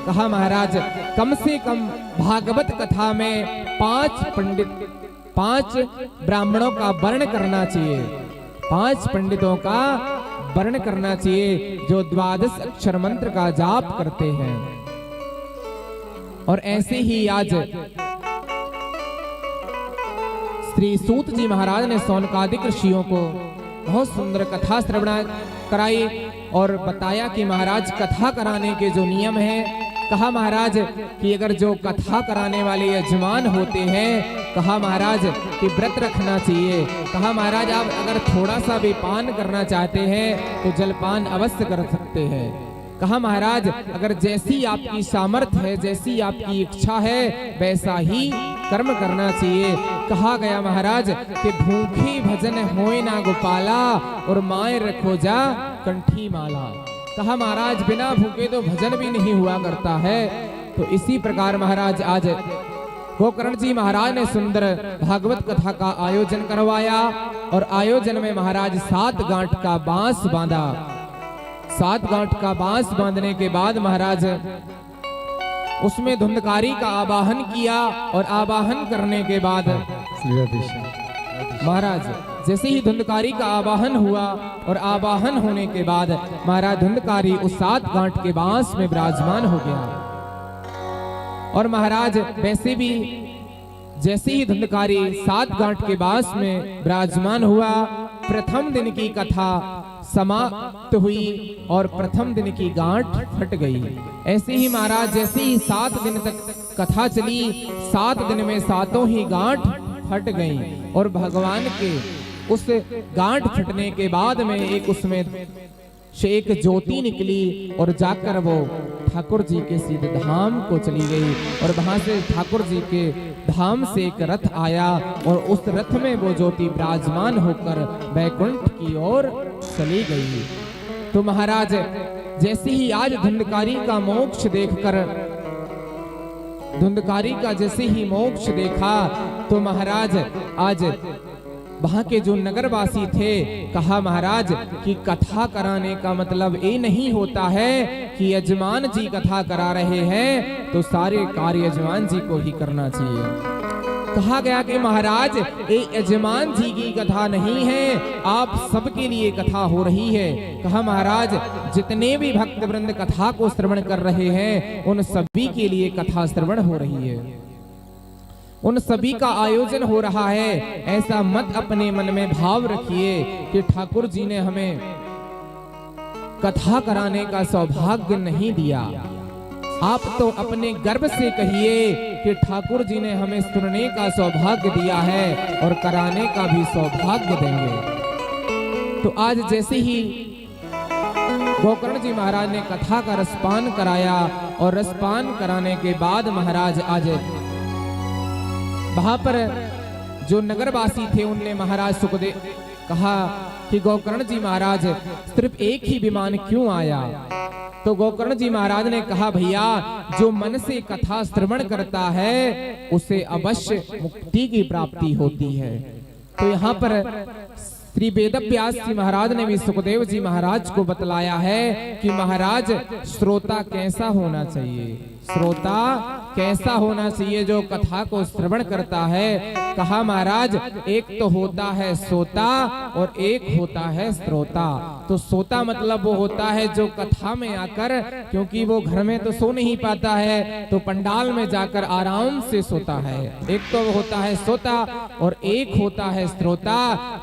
Speaker 6: कहा महाराज कम से कम भागवत कथा में 5 ब्राह्मणों का वर्ण करना चाहिए, 5 पंडितों का वर्ण करना चाहिए जो 12 अक्षर मंत्र का जाप करते हैं। और ऐसे ही आज श्री सूत जी महाराज ने शौनकादिक ऋषियों को बहुत सुंदर कथा श्रवण कराई और बताया कि महाराज कथा कराने के जो नियम हैं। कहा महाराज कि अगर जो कथा कराने वाले यजमान होते हैं, कहा महाराज कि व्रत रखना चाहिए। कहा महाराज आप अगर थोड़ा सा भी पान करना चाहते हैं तो जलपान अवश्य कर सकते हैं। कहा महाराज अगर जैसी आपकी सामर्थ्य है, जैसी आपकी इच्छा है वैसा ही कर्म करना चाहिए। कहा गया महाराज कि भूखी भजन होए ना गोपाला और माए रखो जा कंठी माला। कहा महाराज बिना भूखे तो भजन भी नहीं हुआ करता है। तो इसी प्रकार महाराज आज गोकर्ण जी महाराज ने सुंदर भागवत कथा का आयोजन करवाया और आयोजन में महाराज 7 गांठ का बांस बांधा। 7 गांठ का बांस बांधने के बाद महाराज उसमें धुंधकारी का आवाहन किया और आवाहन करने के बाद महाराज जैसे ही धुंधकारी का आवाहन हुआ और आवाहन होने के बाद महाराज धुंधकारी उस 7 गांठ के बांस में विराजमान हो गया। और महाराज वैसे भी जैसे ही धुंधकारी 7 गांठ के बांस में विराजमान हुआ, प्रथम दिन की कथा समाप्त हुई और प्रथम दिन की गांठ फट गई। ऐसे ही महाराज जैसे ही 7 दिन तक कथा चली, 7 दिन में 7 ही गांठ फट गई और भगवान के उस गांठ फटने के बाद में एक उसमें से एक ज्योति निकली और जाकर वो ठाकुर जी के सीधे धाम को चली गई। और वहां से ठाकुर जी के धाम से एक रथ आया और उस रथ में वो ज्योति विराजमान होकर बैकुंठ की ओर चली गई। तो महाराज जैसे ही आज धुंधकारी का मोक्ष देखकर, धुंधकारी का जैसे ही मोक्ष देखा, तो महाराज आज वहां के जो नगरवासी थे कहा महाराज कि कथा कराने का मतलब ये नहीं होता है कि यजमान जी कथा करा रहे हैं तो सारे कार्य यजमान जी को ही करना चाहिए। कहा गया कि महाराज ये यजमान जी की कथा नहीं है, आप सबके लिए कथा हो रही है। कहा महाराज जितने भी भक्त वृंद कथा को श्रवण कर रहे हैं उन सभी के लिए कथा श्रवण हो रही है, उन सभी का आयोजन हो रहा है। ऐसा मत अपने मन में भाव रखिए कि ठाकुर जी ने हमें कथा कराने का सौभाग्य नहीं दिया। आप तो अपने गर्व से कहिए कि ठाकुर जी ने हमें सुनने का सौभाग्य दिया है और कराने का भी सौभाग्य देंगे। तो आज जैसे ही गोकर्ण जी महाराज ने कथा का रसपान कराया और रसपान कराने के बाद महाराज आज वहां पर जो नगरवासी थे उनने महाराज सुखदेव कहा कि गोकर्ण जी महाराज सिर्फ एक ही विमान क्यों आया? तो गोकर्ण जी महाराज ने कहा भैया जो मन से कथा श्रवण करता है उसे अवश्य मुक्ति की प्राप्ति होती है। तो यहाँ पर श्री वेदव्यास जी महाराज ने भी सुखदेव जी महाराज को बतलाया है कि महाराज श्रोता कैसा होना चाहिए, श्रोता कैसा होना चाहिए जो कथा को श्रवण करता है। कहा महाराज एक तो होता है सोता और एक होता है श्रोता। तो सोता मतलब वो होता है जो कथा में आकर, क्योंकि वो घर में तो सो नहीं पाता है तो पंडाल में जाकर आराम से सोता है। एक तो वो होता है सोता और एक होता है श्रोता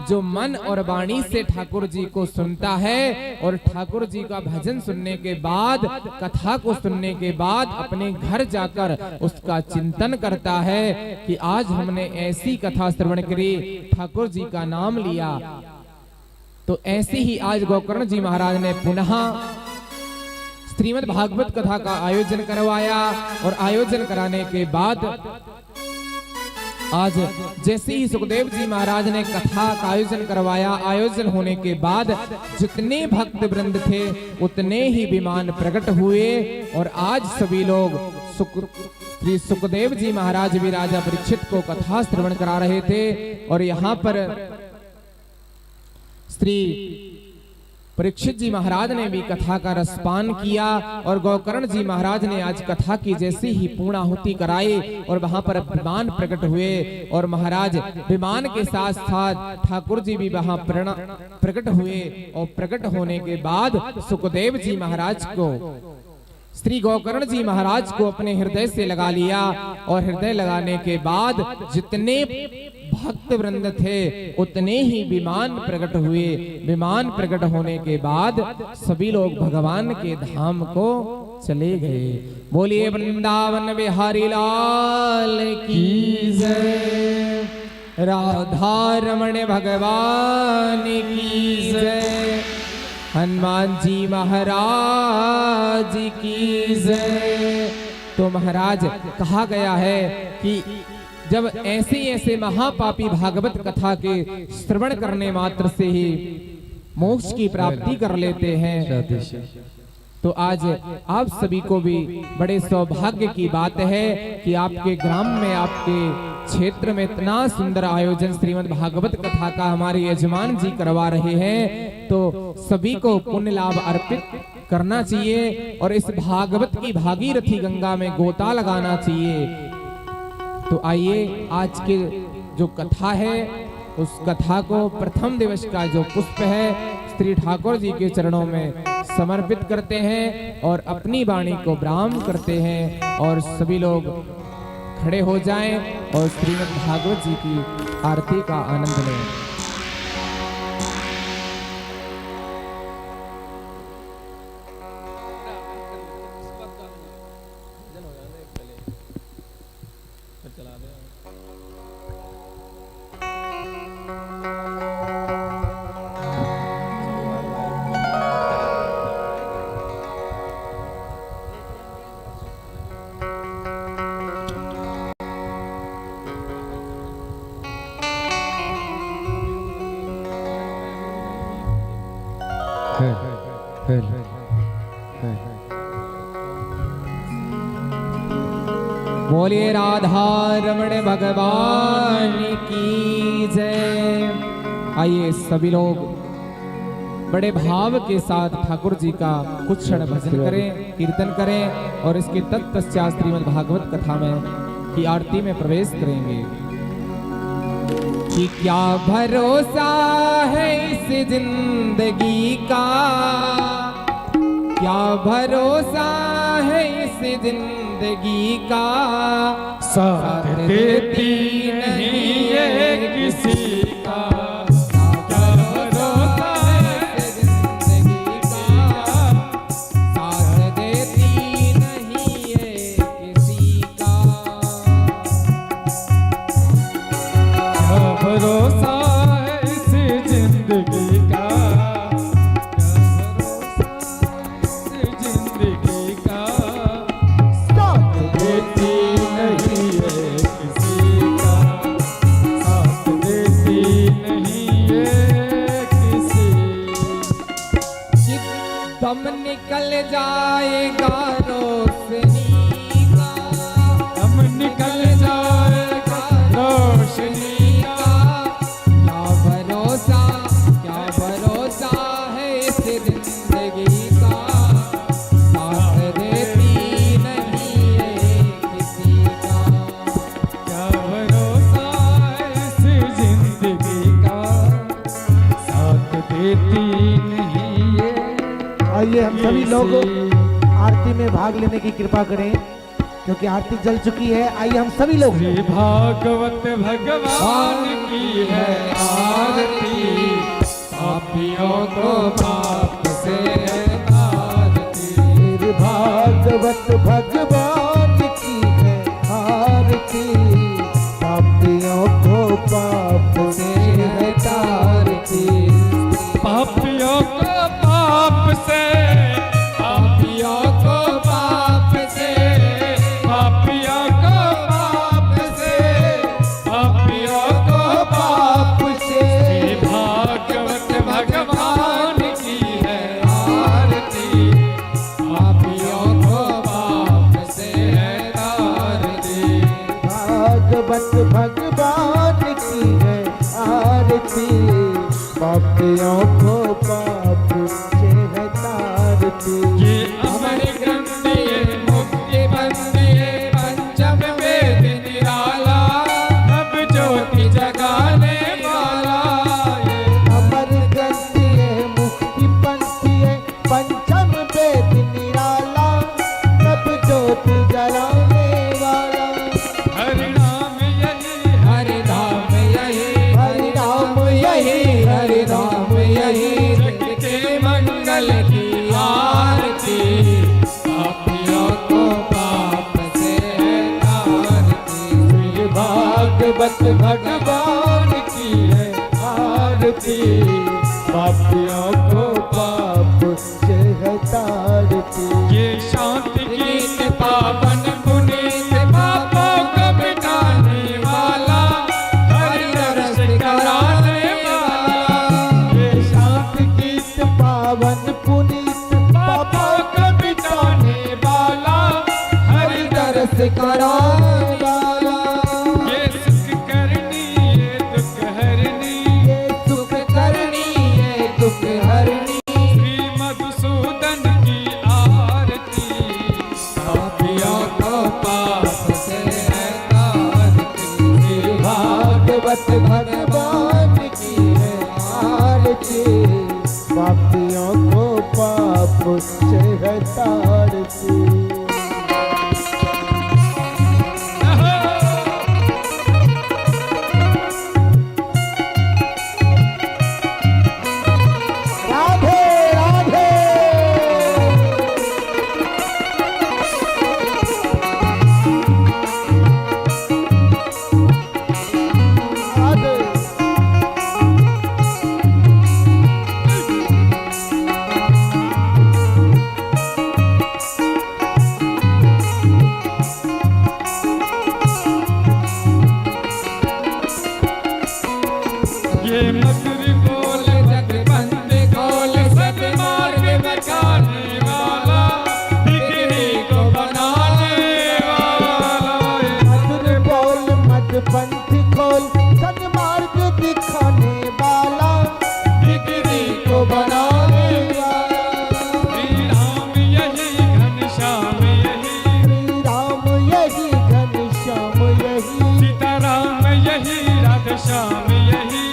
Speaker 6: जो मन और वाणी से ठाकुर जी को सुनता है और ठाकुर जी का भजन सुनने के बाद, कथा को सुनने के बाद अपने घर जाकर उसका चिंतन करता है कि आज हमने ऐसी कथा श्रवण करी, ठाकुर जी का नाम लिया। तो ऐसे ही आज गोकर्ण जी महाराज ने पुनः श्रीमद् भागवत कथा का आयोजन करवाया और आयोजन कराने के बाद आज जैसे ही सुखदेव जी महाराज ने कथा का आयोजन करवाया, आयोजन होने के बाद जितने भक्त वृंद थे उतने ही विमान प्रकट हुए और आज सभी लोग श्री सुखदेव जी महाराज भी राजा परीक्षित को कथा श्रवण करा रहे थे। और यहाँ पर श्री परीक्षित जी महाराज ने भी कथा का रसपान किया और गोकर्ण जी महाराज ने आज कथा की जैसी ही पूर्णाहुति कराई और वहां पर विमान प्रकट हुए और महाराज विमान के साथ साथ ठाकुर जी भी वहां प्रकट हुए और प्रकट होने के बाद सुखदेव जी महाराज को श्री गोकर्ण जी महाराज को अपने हृदय से लगा लिया और हृदय लगाने के बाद जितने भक्त वृंद थे उतने ही विमान प्रकट हुए। विमान प्रकट होने के बाद सभी लोग भगवान के धाम को चले गए। बोलिए वृंदावन बिहारी लाल की जय, राधा रमण भगवान की जय, हनुमान जी महाराज की जय। तो महाराज कहा गया है कि जब ऐसे ऐसे महापापी भागवत कथा के श्रवण करने मात्र से ही मोक्ष की प्राप्ति कर लेते हैं, तो आज आप सभी को भी बड़े सौभाग्य की बात है कि आपके ग्राम में, आपके क्षेत्र में इतना सुंदर आयोजन श्रीमद् भागवत कथा का हमारे यजमान जी करवा रहे हैं, तो सभी को पुण्य लाभ अर्पित करना चाहिए और इस भागवत की भागीरथी गंगा में गोता लगाना चाहिए। तो आइए आज के जो कथा है उस कथा को प्रथम दिवस का जो पुष्प है श्री ठाकुर जी के चरणों में समर्पित करते हैं और अपनी वाणी को विराम करते हैं और सभी लोग खड़े हो जाएं और श्रीमद् भागवत जी की आरती का आनंद लें। बोलिए राधा रमण भगवान की जय। आइए सभी लोग बड़े भाव के साथ ठाकुर जी का कुछ क्षण भजन करें, कीर्तन करें और इसके तत्पश्चात श्रीमद् भागवत कथा में की आरती में प्रवेश करेंगे। कि क्या भरोसा है इस जिंदगी का, क्या भरोसा है इस जिंदगी का,
Speaker 2: साथ देती नहीं ये किसी का। क्या भरोसा है
Speaker 6: इस जिंदगी का, साथ देती नहीं ये किसी का।
Speaker 2: क्या भरोसा है इस जिंदगी का, क्या भरोसा इस जिंदगी का, साथ देती नहीं है किसी का, साथ देती नहीं है किसी।
Speaker 6: कि दम निकल जाएगा रोशनी का,
Speaker 2: हम निकल जाएगा रोशनी का।
Speaker 6: क्या भरोसा, क्या भरोसा है इस जिंदगी का, साथ देती नहीं है किसी का।
Speaker 2: क्या भरोसा है इस जिंदगी का, साथ देती नहीं है।
Speaker 1: आइए हम सभी लोग आरती में भाग लेने की कृपा करें क्योंकि आरती जल चुकी है। आइए हम सभी लोग
Speaker 2: श्री भागवत भगवान की है आरती, पापियों को पाप से है तारती।
Speaker 1: श्री भागवत भगवान की है आरती, पापियों को पाप से है तारती।
Speaker 2: पापियों को पाप से,
Speaker 6: पापियों को पाप से,
Speaker 2: पापियों को पाप से, पापियों को
Speaker 1: पाप से
Speaker 2: श्री भागवत भगवान की है आरती,
Speaker 6: पापियों को पाप से है तारती।
Speaker 1: भागवत भगवान की है आरती, पापियों को पाप से है तारती।
Speaker 2: ये अमर ग्रंथ ये मुक्ति बंद ये पंचम वेद निराला, अब ज्योति जगाने वाला। ये
Speaker 1: अमर ग्रंथ ये मुक्ति पंथ ये पंचम वेद निराला, तब ज्योति जलाने वाला।
Speaker 2: हरि नाम यही,
Speaker 6: हरि धाम यही,
Speaker 1: हरि नाम यही,
Speaker 6: हरि धाम यही,
Speaker 2: जग के मंगल की आरती,
Speaker 6: पापियों को पाप से है तारती।
Speaker 1: श्री भागवत भगवान की है आरती, पापियों को पाप से है तारती।
Speaker 2: ये शांति गीत पावन पुनीत पापों को मिटाने वाला, हरि रस कराने वाला। ये
Speaker 1: शांति गीत पावन पुनीत
Speaker 2: पापों को मिटाने वाला, हरि
Speaker 1: रस कराने वाला।
Speaker 2: ये
Speaker 1: से है तारती। राधे राधे राधे।
Speaker 2: ये मधुर बोल जगबंद खोल सतमार्ग बचाने वाला बिगड़ी को बनाने वाला।
Speaker 1: मधुर बोल मत पंथ खोल सन्मार्ग दिखाने वाला
Speaker 2: बिगड़ी
Speaker 1: को बनाने वाला।
Speaker 2: श्री राम यही घनश्याम यही
Speaker 1: श्री राम यही घनश्याम यही
Speaker 2: सीताराम यही राधश्याम यही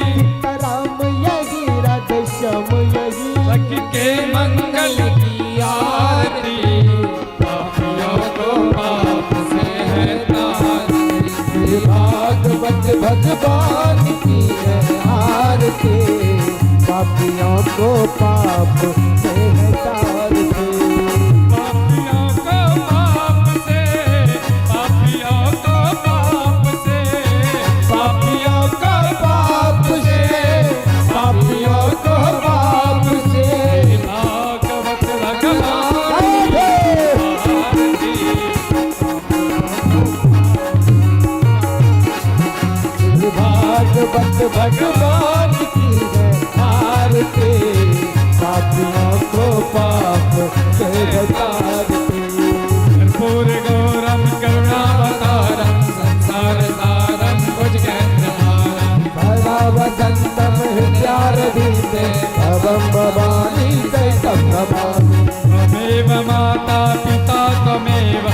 Speaker 1: राम यही राधश्याम यही।
Speaker 2: सखी के मंगल की आरती पापियों को पाप से है तारती।
Speaker 1: भागवत भगवान की है आरती पापियों को पाप से है तारती।
Speaker 2: पापियों को पाप से पापियों को पाप से
Speaker 1: पापियों को पाप से पापियों को पाप से।
Speaker 2: भागवत भगवान
Speaker 1: राधे
Speaker 2: आरती
Speaker 1: भागवत भगवान की है आरती पापियों को पाप से है तारती।
Speaker 2: कर्पूर गौरम करुणावतारम संसार सारम भुजगेन्द्रहारम
Speaker 1: भला वसंतम हृदयारविंदे भवं भवानी दैतं नमामि।
Speaker 2: त्वमेव माता पिता त्वमेव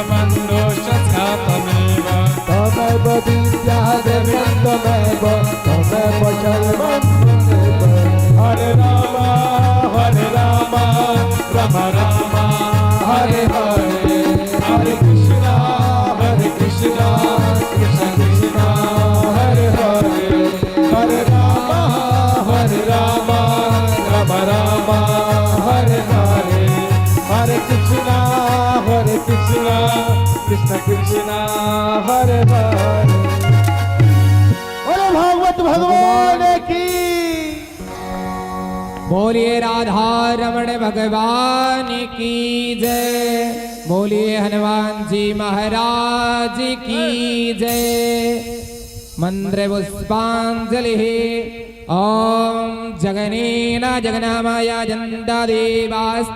Speaker 2: बन्धुश्च त्वमेव
Speaker 1: त्वमेव विद्या द्रविणं त्वमेव त्वमेव शरणं त्वमेव। हरे राम राम राम हरे हरे हरे कृष्णा कृष्ण कृष्ण हरे हरे हरे राम राम राम हरे हरे हरे कृष्ण कृष्ण कृष्ण हरे हरे। बोलो भागवत भगवान की।
Speaker 6: बोलिए राधा रमण भगवान की जय। बोलिए हनुमान जी महाराज की जय। मंत्र पुष्पांजलि। ओम जगनेन जगनामाय जन्ता देवास्